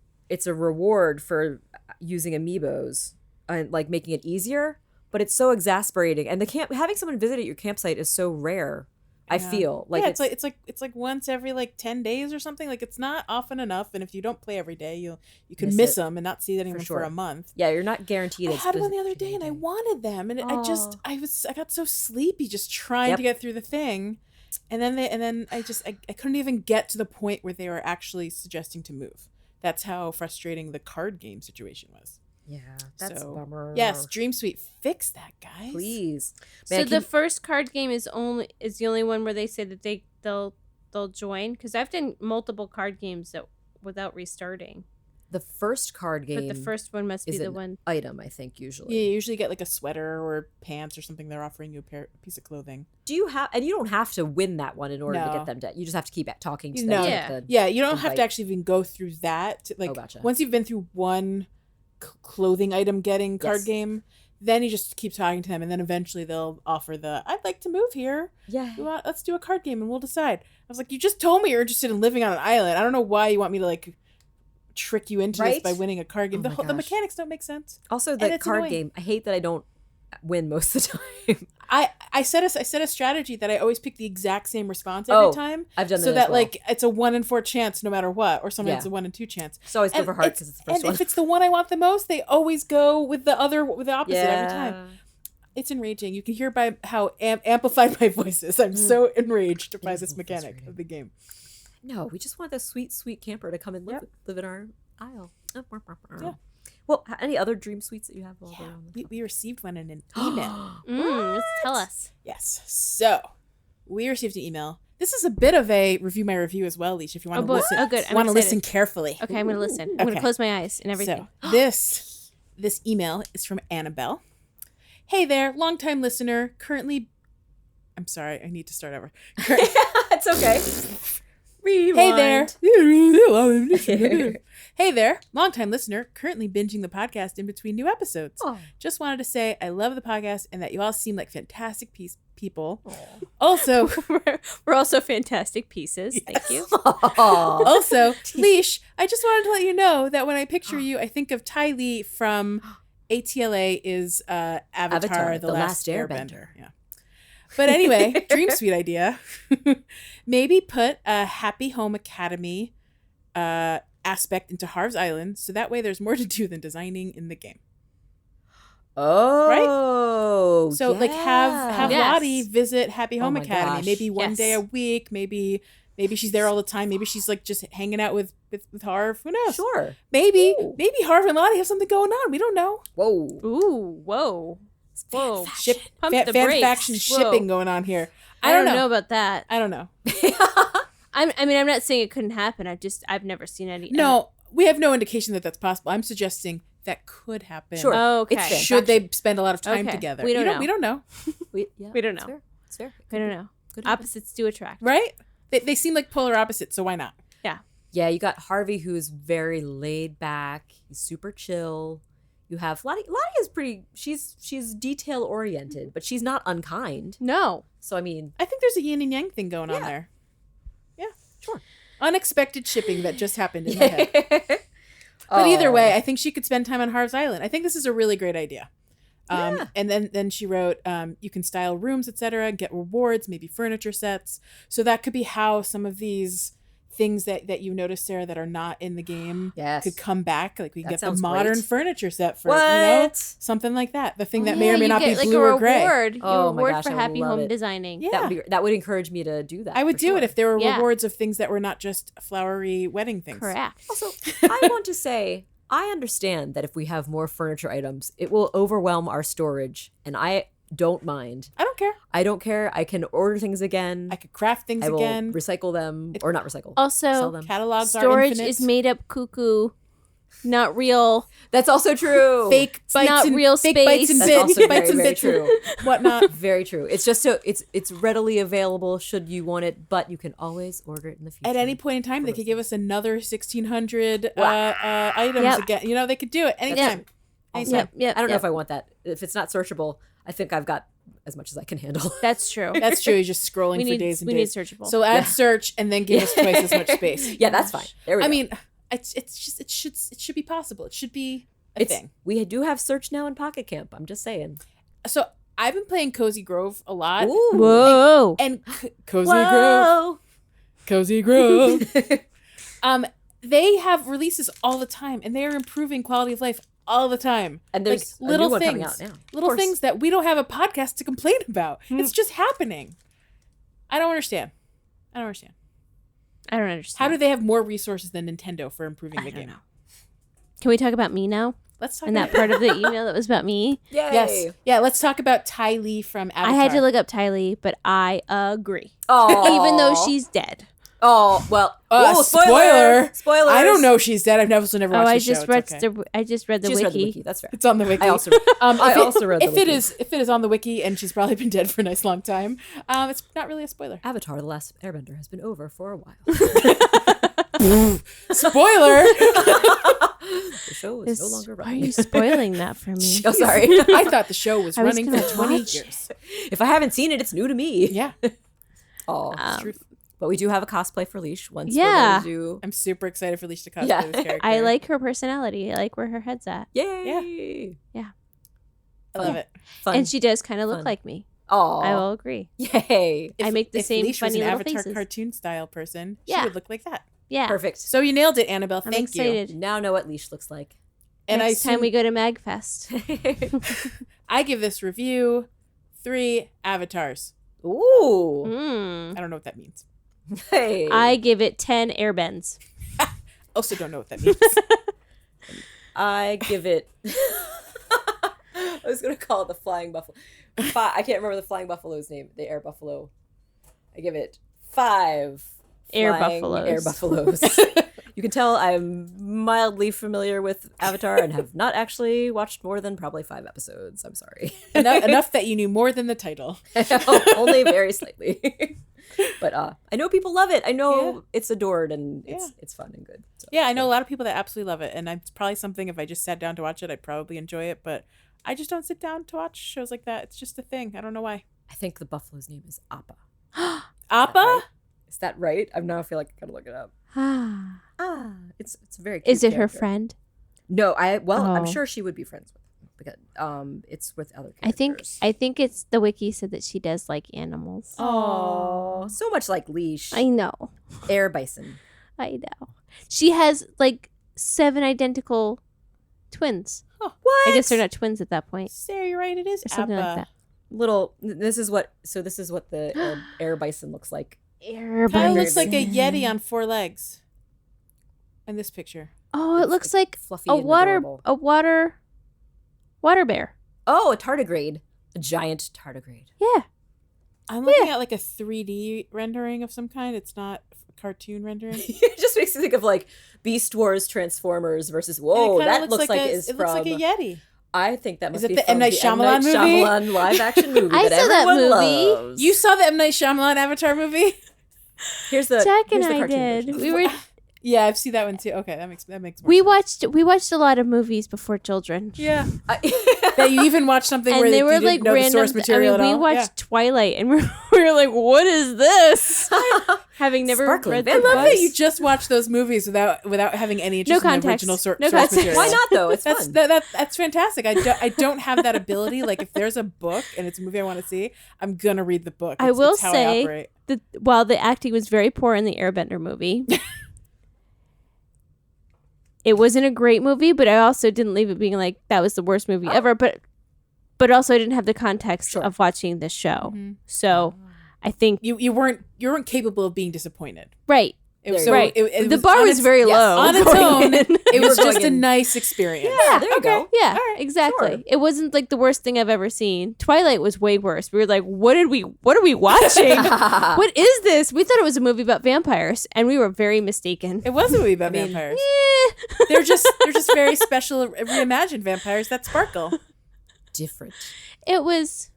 reward for using amiibos and like making it easier. But it's so exasperating, and having someone visit at your campsite is so rare. I feel like it's like once every like 10 days or something. Like it's not often enough, and if you don't play every day, you can miss them and not see anyone for a month. Yeah, you're not guaranteed. I had one the other day, and I wanted them, and I got so sleepy just trying to get through the thing, and then I couldn't even get to the point where they were actually suggesting to move. That's how frustrating the card game situation was. Yeah, that's a bummer. Yes, Dream Suite, fix that, guys. Please. Man, so the first card game is the only one where they say that they'll join, because I've done multiple card games without restarting. The first card game, but the first one must be the one item. I think usually. Yeah, you usually get like a sweater or pants or something. They're offering you a piece of clothing. Do you have? And you don't have to win that one in order to get them to. You just have to keep talking to them. No. Yeah, you don't have to actually even go through that. Like once you've been through one clothing item getting card game, then you just keep talking to them, and then eventually they'll offer I'd like to move here. Yeah, let's do a card game and we'll decide. I was like, you just told me you're interested in living on an island. I don't know why you want me to like trick you into this by winning a card game. The mechanics don't make sense. Also, the card game, I hate that I don't win most of the time. I set a strategy that I always pick the exact same response every time. I've done that so that as well. like it's a 1 in 4 chance no matter what, or sometimes it's a 1 in 2 chance. So always go for hard because it's the first one. And if it's the one I want the most, they always go with the opposite every time. It's enraging. You can hear by how amplified my voice is. I'm so enraged by this mechanic of the game. No, we just want the sweet, sweet camper to come and live in our isle. Yeah. Well, any other dream suites that you have? We received one in an email. Let's tell us. Yes. So we received an email. This is a bit of a review my review as well, Leesh, if you want to listen. Oh, good. Want to listen carefully. Okay, I'm going to listen. I'm going to close my eyes and everything. So this email is from Annabelle. Hey there, longtime listener, currently... I'm sorry, I need to start over. It's okay. Rewind. Hey there, longtime listener, currently binging the podcast in between new episodes. Just wanted to say I love the podcast and that you all seem like fantastic people. Also, we're also fantastic pieces. Yes. Thank you. Also, Leesh, I just wanted to let you know that when I picture you, I think of Ty Lee from ATLA is Avatar, the Last Airbender. Yeah. But anyway, dream suite idea. Maybe put a Happy Home Academy aspect into Harv's Island, so that way there's more to do than designing in the game. Oh, right? So like have Lottie visit Happy Home Academy. Gosh. Maybe one day a week. Maybe she's there all the time. Maybe she's like just hanging out with Harv. Who knows? Sure. Maybe Harv and Lottie have something going on. We don't know. Whoa. Ooh. Whoa. Whoa. Fan faction shipping going on here. I don't know about that. I don't know. I'm not saying it couldn't happen. I've never seen any. No, we have no indication that that's possible. I'm suggesting that could happen. Sure. Oh, okay. Should they spend a lot of time together? We don't know. We don't know. We don't know. It's fair. We don't know. Opposites do attract. Right? They seem like polar opposites, so why not? Yeah. Yeah, you got Harvey, who's very laid back. He's super chill. You have Lottie. Lottie is pretty. She's detail oriented, but she's not unkind. No. So I mean, I think there's a yin and yang thing going on there. Yeah, sure. Unexpected shipping that just happened in my head. But either way, I think she could spend time on Harv's Island. I think this is a really great idea. And then she wrote, you can style rooms, etc., get rewards, maybe furniture sets. So that could be how some of these things that you noticed, Sarah, that are not in the game could come back. Like we can get the modern furniture set for something like that. The thing that may or may not be blue or gray. Reward for happy home designing. Yeah. That would encourage me to do that. I would do it if there were rewards of things that were not just flowery wedding things. Correct. Also, I want to say, I understand that if we have more furniture items, it will overwhelm our storage, and I don't mind. I don't care. I don't care. I can order things again. I could craft things I will again. Recycle them, or not recycle. Also, sell them. Catalogs are storage infinite. is made up cuckoo, not real. That's also true. Fake It's bites not and real fake space. bites and That's bits, also bites and very bits, true. and whatnot. Very true. It's just so it's readily available should you want it, but you can always order it in the future. At any point in time, they could give us another 1,600 items again. You know, they could do it anytime. Anytime. Yep. I don't know if I want that. If it's not searchable, I think I've got as much as I can handle. That's true. That's true. You're just scrolling for days and we days. need searchable. So add search and then give us twice as much space. Yeah, that's fine. There we go. I mean, it should be possible. It should be a thing. We do have search now in Pocket Camp. I'm just saying. So I've been playing Cozy Grove a lot. Ooh. Whoa. And Cozy Grove. They have releases all the time, and they are improving quality of life all the time. And there's like little a new one things, coming out now. little things that we don't have a podcast to complain about. It's just happening. I don't understand. I don't understand. How do they have more resources than Nintendo for improving the game? Know. Can we talk about me now? Let's talk And about that part of the email that was about me. Yay. Yes. Yeah, let's talk about Ty Lee from Avatar. I had to look up Ty Lee, but I agree. Oh. Even though she's dead. Oh, well. Spoiler. Spoilers. I don't know if she's dead. I've never watched the show. I just read the Just wiki. read the wiki. That's fair. It's on the wiki. I also read the if wiki. If it is on the wiki and she's probably been dead for a nice long time, it's not really a spoiler. Avatar: The Last Airbender has been over for a while. Spoiler! The show is no longer Why are running. you spoiling that for me? Oh, sorry. I thought the show was I was running gonna for 20 watch years. If I haven't seen it, it's new to me. Yeah. Oh, but we do have a cosplay for Leesh once. Yeah. We're going to I'm super excited for Leesh to cosplay Yeah. this character. I like her personality. I like where her head's at. Yay. Yeah. I love it. Fun. And she does kind of look Fun. like me. Oh. I will agree. Yay. I make the if same Leesh was funny an little Avatar faces. cartoon style person, she Yeah. would look like that. Yeah. Perfect. So you nailed it, Annabelle. I'm Thank excited. You now know what Leesh looks like. And Next time we go to MagFest. I give this review 3 avatars. Ooh. Mm. I don't know what that means. Hey. I give it 10 airbends. Also don't know what that means. I give it. I was gonna call it the flying buffalo. I can't remember the flying buffalo's name. The air buffalo. I give it 5 Air flying buffaloes. Air buffaloes. You can tell I'm mildly familiar with Avatar and have not actually watched more than probably 5 episodes. I'm sorry. enough that you knew more than the title. Only very slightly. But I know people love it. I know it's adored and it's fun and good. So, Yeah, I know a lot of people that absolutely love it, and it's probably something if I just sat down to watch it, I'd probably enjoy it. But I just don't sit down to watch shows like that. It's just a thing. I don't know why. I think the buffalo's name is Appa. Appa? Is that right? I now feel like I gotta look it up. Ah. It's a very cute Is it her character. friend? No, I'm Oh. sure she would be friends with him because it's with other I characters. think it's the wiki said that she does like animals. Oh, so much like Leesh. I know. Air bison. I know. She has like 7 identical twins. Oh, What? I guess they're not twins at that point. Sarah, you're right. It is Or something Appa. like that. Little. This is what the air bison looks like. Air Kind of looks like a bison. Yeti on 4 legs. In this picture. Oh, it It's, looks like, like fluffy a and water adorable. water bear. Oh, a tardigrade. A giant tardigrade. Yeah. I'm looking at like a 3D rendering of some kind. It's not a cartoon rendering. It just makes me think of like Beast Wars Transformers versus And whoa, it kinda that looks like it looks like a Yeti. I think that must it be the from M. Night the M. Shyamalan Night movie? Shyamalan live action movie I that saw that everyone movie. loves. You saw the M. Night Shyamalan Avatar movie? Here's the Jack and here's the I cartoon did. version. We were Yeah, I've seen that one too. Okay, that makes more We sense. watched a lot of movies before children. Yeah. That you even watched something And where they you were didn't like know the random. source material we at all. watched Twilight, and we were like, "What is this?" Having never Sparkling read the I love books. that you just watch those movies without having any interest in the context. original No source context. material. Why not though? It's fun. That's fantastic. I don't have that ability. Like if there's a book and it's a movie I want to see, I'm gonna read the book. I will it's how I say operate. that while the acting was very poor in the Airbender movie, it wasn't a great movie. But I also didn't leave it being like that was the worst movie ever. But also I didn't have the context of watching this show, so I think You weren't capable of being disappointed. right. It was There Right. It The was ar on was its- very low. on its going own. in. It was were just going a in- nice experience. Yeah, there you go. Yeah, All right, exactly. sure. It wasn't like the worst thing I've ever seen. Twilight was way worse. We were like, what are we watching? What is this? We thought it was a movie about vampires, and we were very mistaken. It was a movie about vampires. Eh. They're just very special reimagined vampires that sparkle. Different. It was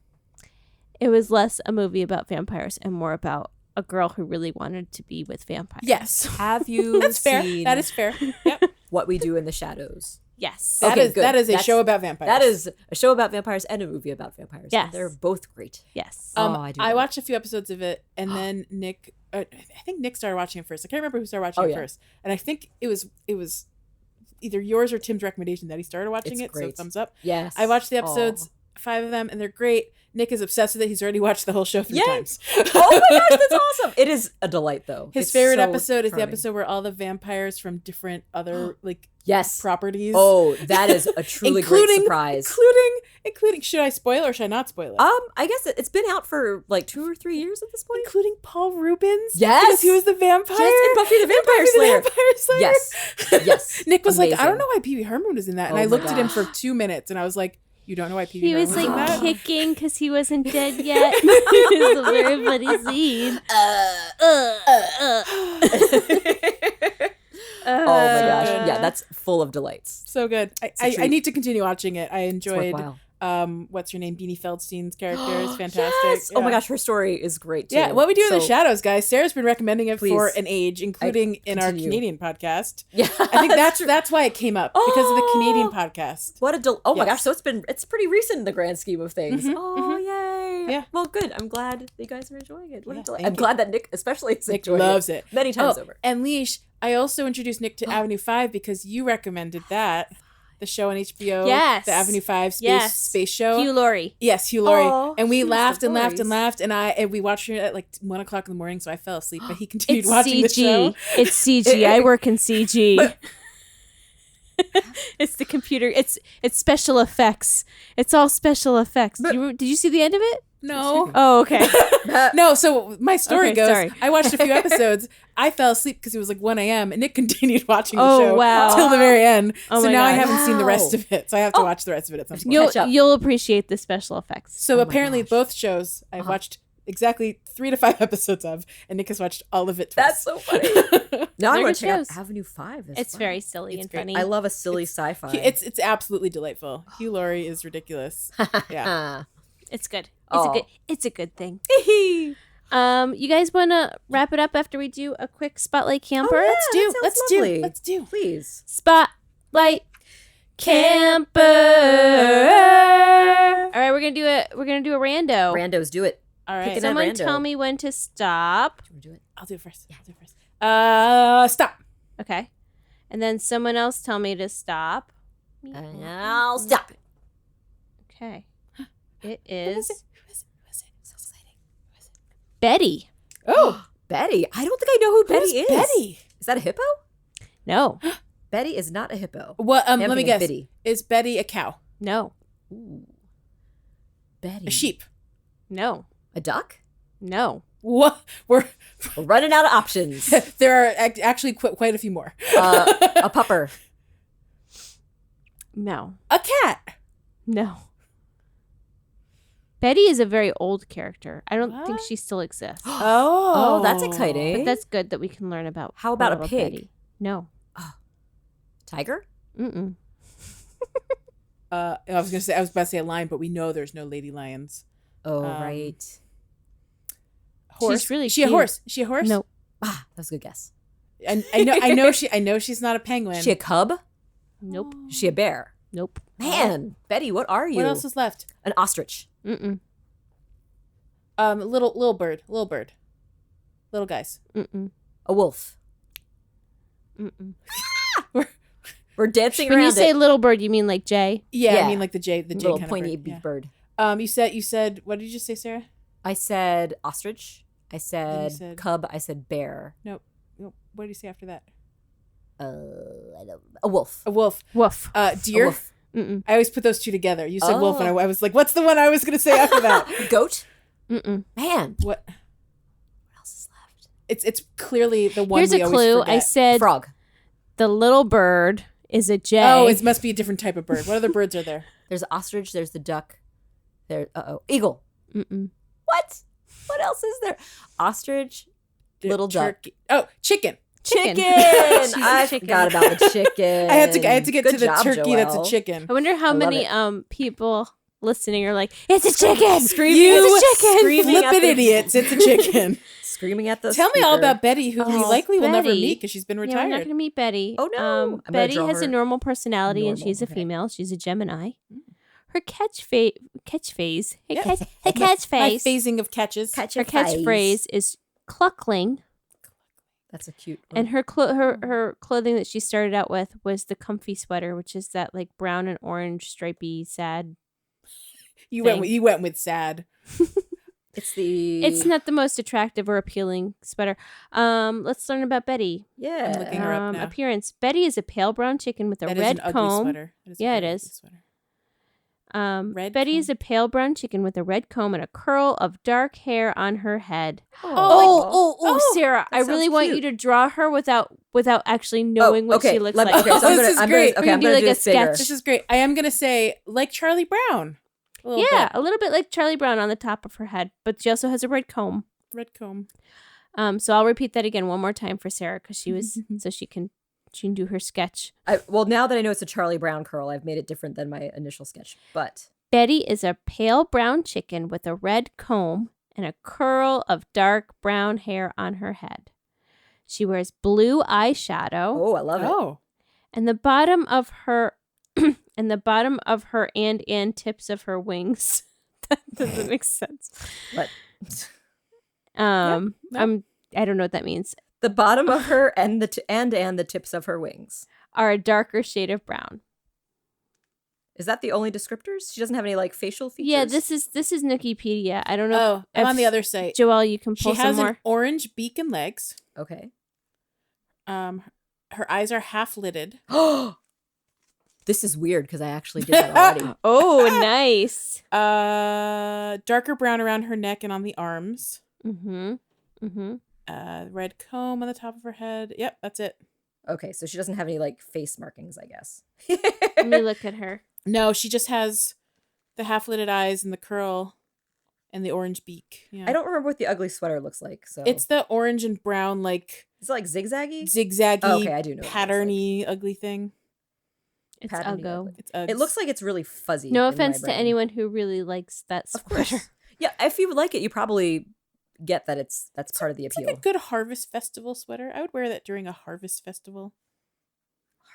less a movie about vampires and more about a girl who really wanted to be with vampires. Yes. Have you That's fair. seen That is fair. Yep. What We Do in the Shadows? Yes. That Okay, is good. that is a That's- show about vampires. That is a show about vampires and a movie about vampires. Yes. They're both great. Yes. I do I love watched a few episodes of it, and then Nick, I think Nick started watching it first. I can't remember who started watching Oh, it yeah. first, and I think it was either yours or Tim's recommendation that he started watching It's it. So great. thumbs up. Yes. I watched the episodes, 5 of them, and they're great. Nick is obsessed with it. He's already watched the whole show 3 Yay. times. Oh my gosh, that's awesome. It is a delight though. His It's favorite so episode is the charming. episode where all the vampires from different other Yes. properties. Oh, that is a truly great surprise. Including, should I spoil or should I not spoil it? I guess it's been out for like 2 or 3 years at this point. Including Paul Rubens. Yes. Because he was the vampire. Yes, in Buffy the Vampire Buffy Slayer. the Vampire Slayer. Yes. Yes. Nick was like, I Amazing. don't know why Pee Wee Herman was in that. And Oh I my looked at him gosh. for 2 minutes and I was like, you don't know why Pee Wee He Herman was was in like that? kicking because he wasn't dead yet. It was a very funny scene. Oh my gosh. good. Yeah, that's full of delights. So good. a I treat. need to continue watching it. I It's enjoyed worthwhile. what's her name? Beanie Feldstein's character is fantastic. Yes. Oh my Yeah. gosh, her story is great too. Yeah, What We Do in the So- Shadows, guys. Sarah's been recommending it for Please. an age, including in our continue. Canadian podcast. Yeah. I think that's why it came up because of the Canadian Oh. podcast. What a oh my Yes. gosh, so it's pretty recent in the grand scheme of things. Mhm, Oh yay. Yeah. Well, good. I'm glad that you guys are enjoying it. What a Yeah, delight. thank I'm you. glad that Nick especially is Nick enjoying loves it. many times over. And Leesh, I also introduced Nick to Avenue 5 because you recommended that. The show on HBO. Yes. The Avenue 5 Yes. space show. Hugh Laurie. Yes, Hugh Laurie. Aw, And we cutest laughed of and laughed and Lauries. laughed. And we watched it at like 1 o'clock in the morning, so I fell asleep. But he continued It's watching the show. CG. It's CG. I work in CG. It's the computer. It's special effects. It's all special effects. Did you see the end of it? No. Oh, okay. No, so my story Okay, goes, sorry. I watched a few episodes. I fell asleep because it was like 1 a.m. and Nick continued watching the Oh, show wow. till the very end. Oh so my now I gosh. haven't seen the rest Wow. of it. So I have to watch the rest of it at some point. Catch up. You'll appreciate the special effects. So Oh my apparently gosh. both shows I've watched exactly 3 to 5 episodes of, and Nick has watched all of it twice. That's so funny. Now I They're want good to check out shows. Avenue 5. That's It's fun. very silly and great. funny. I love a silly sci-fi. It's absolutely delightful. Hugh Laurie is ridiculous. Yeah. It's good. Oh. It's a good thing. You guys want to wrap it up after we do a quick spotlight camper? Let's do. Please. Spotlight camper. All right, we're gonna do a rando. Randos, do it. All right. Pick it up. Someone rando. tell me when to stop. Do you wanna do it? I'll do it first. Stop. Okay, and then someone else tell me to stop. I'll stop. Okay, it Who is is it? So exciting. Betty. Oh, Betty. I don't think I know who Betty who's is. Betty? Is that a hippo? No, Betty is not a hippo. What? I'm Let me thinking guess. Biddy. Is Betty a cow? no, Ooh. Betty. A sheep? no, A duck? no. What? We're Running out of options. there are actually quite a few more. A pupper. No. A cat. No. Betty is a very old character. I don't think What? she still exists. Oh, Oh, that's exciting. But that's good that we can learn about. How about a little pig? Betty. No. Tiger? Mm-mm. I was about to say a lion, but we know there's no lady lions. Oh, Um, right. Horse. She's really Is she a cute. horse? Is she a horse? No. Ah, that was a good guess. I know she's not a penguin. Is she a cub? Nope. Is she a bear? Nope. Man, Betty, what are you? What else is left? An ostrich. Mm-mm. Little bird. Little guys. Mm-mm. A wolf. Mm-mm. We're dancing When around you say it. little bird, you mean like Jay? Yeah, Yeah. I mean like the J Little kind pointy of beak bird. bird. You said what did you say, Sarah? I said ostrich. I you said, said- cub. I said bear. Nope. What did you say after that? A wolf. A wolf. Woof. Deer. A wolf. Mm-mm. I always put those two together. You said wolf, and Oh. I was like, "What's the one I was going to say after that?" Goat. Mm-mm. Man, What? what else is left? It's clearly the one. Here's we a always clue. I forget. said Frog. the little bird is a jay. Oh, it must be a different type of bird. What other birds are there? There's the ostrich. There's the duck. There. Eagle. Mm-mm. What? What else is there? Ostrich. Little duck. Turkey. Oh, chicken. Chicken. Chicken. She's I a chicken. forgot about the chicken. I had to get Good to the job, turkey. That's a Joelle. chicken. I wonder how I love many it. people listening are like, it's a chicken. Screaming You at the chicken. Screaming at flippin' the- idiots! It's a chicken. Screaming at the Tell me all speaker. about Betty, who we Oh, likely will never Betty. meet because she's been Yeah, we're not retired. going to meet Betty. Oh, no. I'm gonna Betty draw has a her normal personality and normal, she's a okay. female. She's a Gemini. Her catchphrase. Yeah. Her My catchphrase. phasing of catches. Catch Her a face. catchphrase is cluckling. That's a cute one. And her clothing that she started out with was the comfy sweater, which is that like brown and orange stripy sad. You thing. went with sad. it's the. It's not the most attractive or appealing sweater. Let's learn about Betty. Yeah. I'm looking her up now. Appearance. Betty is a pale brown chicken with a That is red an ugly comb. sweater. That is a Yeah, very it ugly is. sweater. Red Betty is comb. a pale brown chicken with a red comb and a curl of dark hair on her head. Oh, Sarah, that I really sounds want you cute. to draw her without actually knowing what okay. she looks Let- like. okay, so I'm This gonna, is I'm great. gonna, We're okay, I'm gonna gonna do do like a this bigger. sketch. This is great. I am gonna say like Charlie Brown. A little Yeah, bit. a little bit like Charlie Brown on the top of her head, but she also has a red comb. Red comb. So I'll repeat that again one more time for Sarah because she can do her sketch. Well, now that I know it's a Charlie Brown curl, I've made it different than my initial sketch. But Betty is a pale brown chicken with a red comb and a curl of dark brown hair on her head. She wears blue eyeshadow, I love it. Oh. and the bottom of her and tips of her wings. That doesn't make sense. But no. I don't know what that means. the bottom of her and the tips of her wings. Are a darker shade of brown. Is that the only descriptors? She doesn't have any like facial features. Yeah, this is Wikipedia. I don't know. Oh, I'm if- on the other site. Joelle, you can She pull some has an more. orange beak and legs. Okay. Her eyes are half lidded. This is weird because I actually did that already. Oh, nice. Darker brown around her neck and on the arms. Mm-hmm. Mm-hmm. Red comb on the top of her head. Yep, that's it. Okay, so she doesn't have any like face markings, I guess. Let me look at her. No, she just has the half lidded eyes and the curl and the orange beak. Yeah. I don't remember what the ugly sweater looks like. So It's the orange and brown, like is it like zigzaggy? zigzaggy, Oh, okay, I do know what it looks like. patterny, ugly thing. It's Patterny Uggo. ugly. It's Uggs. It looks like it's really fuzzy. No in my offense to brain. anyone who really likes that Of sweater. course. Yeah, if you like it, you probably get that that's part of the It's appeal. like a good harvest festival sweater. I would wear that during a harvest festival.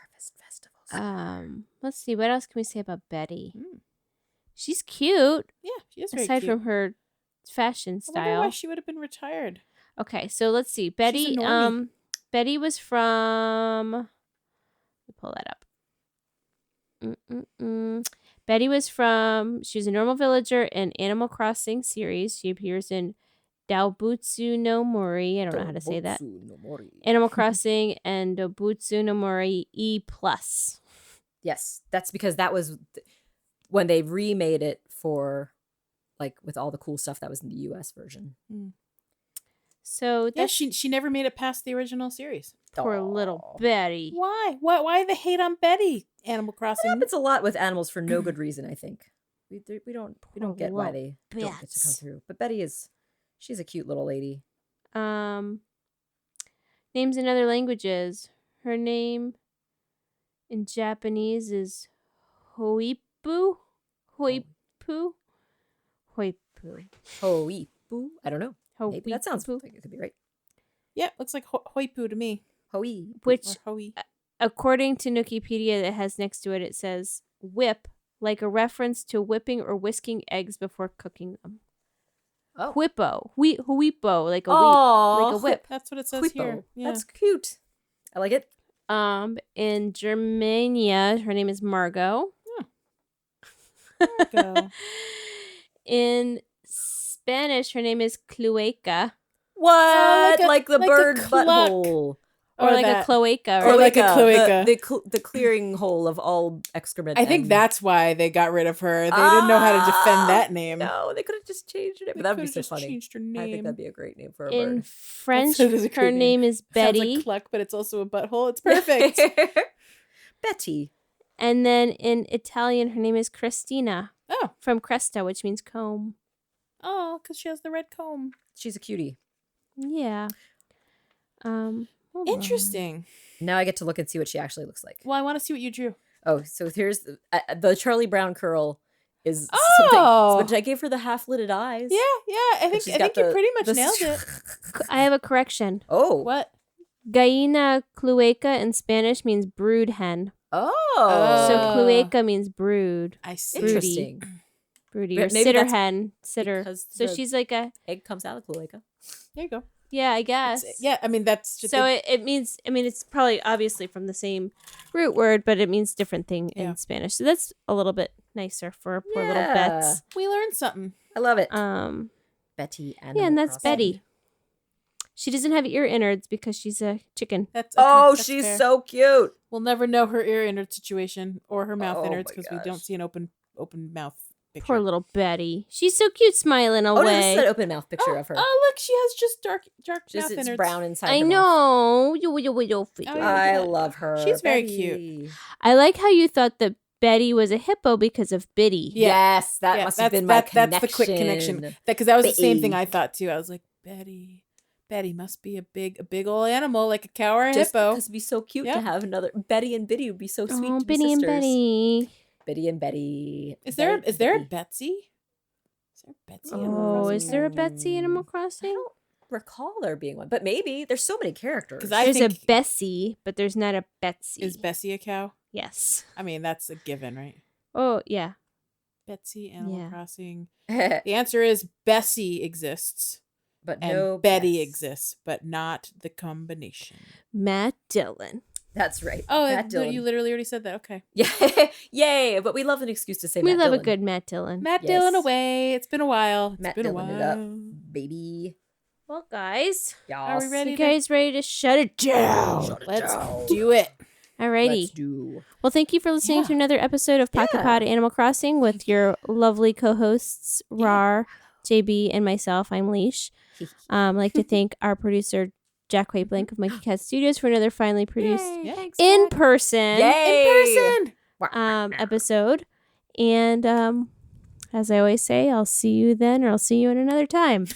Harvest festivals. Let's see. What else can we say about Betty? Mm. She's cute, Yeah, she is very aside cute. from her fashion I wonder why style. she would have been retired. Okay, so let's see. a Betty. normie. Betty was from. Let me pull that up. Betty was from. She was a normal villager in Animal Crossing series. She appears in Daobutsu no Mori. I don't know how to say that. Dobotsu no Mori. Animal Crossing and Dobutsu no Mori E+. Yes, that's because that was when they remade it for like with all the cool stuff that was in the US version. So Yeah, that's she never made it past the original series. poor little Betty. Why? Why the hate on Betty? Animal It Crossing. happens a lot with animals for no good reason, I think. We don't Poor get why little they don't get to come bats. through. But Betty she's a cute little lady. Names in other languages. Her name in Japanese is Hoipu. Hoipu. Hoipu. Hoipu. I don't know. Maybe that sounds Hoipu. like it could be right. Yeah, looks like Hoipu to me. Hoey. which, Or Hoey. according to Wikipedia that has next to it, it says whip, like a reference to whipping or whisking eggs before cooking them. Oh. Whippo. Huipo, like a Aw, like a whip. That's what it says Whippo. here. Yeah. That's cute. I like it. In Germania, her name is Margot. Go. In Spanish, her name is Cloaca. What? like a the bird cluck. butthole. Or like that. a cloaca. Or like a cloaca. The clearing hole of all excrement. I think and- that's why they got rid of her. They didn't know how to defend that name. No, they could have just changed her name. They But that'd be could've so just funny. changed her I think name. that'd be a great name for a In bird. French, That is a her great name is Betty. Sounds like cluck, but it's also a butthole. It's perfect. Betty. And then in Italian, her name is Cristina. Oh. From cresta, which means comb. Oh, because she has the red comb. She's a cutie. Yeah. Hold on. Interesting. Now I get to look and see what she actually looks like. Well, I want to see what you drew. Oh, so here's the Charlie Brown curl is Oh. something. But I gave her the half-lidded eyes. Yeah. I think she's you got pretty much the- nailed it. I have a correction. Oh. What? Gallina cloaca in Spanish means brood hen. Oh. So Oh. cloaca means brood. I see. Broody. Interesting. Broody. But Or maybe sitter that's hen. Sitter. because So the- she's like a, Egg comes out of the cloaca. There you go. yeah, I guess. Yeah, I mean, that's just So it means, I mean, it's probably obviously from the same root word, but it means different thing Yeah. in Spanish. So that's a little bit nicer for our poor little Yeah. Bets. we learned something. I love it. Yeah, Betty and that's Crossing. Betty. She doesn't have ear innards because she's a chicken. That's okay, Oh, that's she's fair. so cute. We'll never know her ear innard situation or her mouth Oh innards my because we don't gosh. see an open mouth picture. Poor little Betty. She's so cute, smiling Oh, no, this away. is an open mouth picture of her. Oh, look, she has just dark Just mouth it's innards. brown inside. I her mouth. know. yeah. I love her. She's very Betty. I like how you thought that Betty was a hippo because of Biddy. Yeah. Yes, that Yeah, must have been my connection. That's the quick connection. Because that was the same thing Betty. I thought too. I was like, Betty must be a big old animal like a cow or a Just hippo. because it'd be so cute Yeah. to have another Betty and Biddy would be so sweet Oh, to be Biddy and sisters. Betty. Betty and Betty. Is there a Betty. Betsy? Is there a Betsy? in Animal Oh, Crossing? is there a Betsy Animal I Crossing? don't recall there being one, but maybe there's so many characters. 'Cause I There's a think- Bessie, but there's not a Betsy. Is Bessie a cow? Yes. I mean, that's a given, right? Oh, yeah. Betsy Animal Yeah. Crossing. but The answer is Bessie exists and no Betty Bess. exists, but not the combination. Matt Dillon. That's right. Oh, Matt Dillon. you literally already said that. Okay. Yeah, yay! But we love an excuse to say We Matt love Dillon. a good Matt Dillon. Matt Yes. Dillon away. It's been a while. It's Matt been a Dillon it while. up, baby. Well, guys, Are we ready? you guys ready to shut it down? Let's do it. Alrighty. Let's do. Well, thank you for listening to Yeah. another episode of Pocket Yeah. Pod Animal Crossing with your lovely co-hosts, Rar, JB, and myself. I'm Leesh. I'd like to thank our producer, Jack White Blank of Monkey Cat Studios, for another finely produced Yay. Thanks, in Jack. person Yay! episode. And as I always say, I'll see you then, or I'll see you in another time.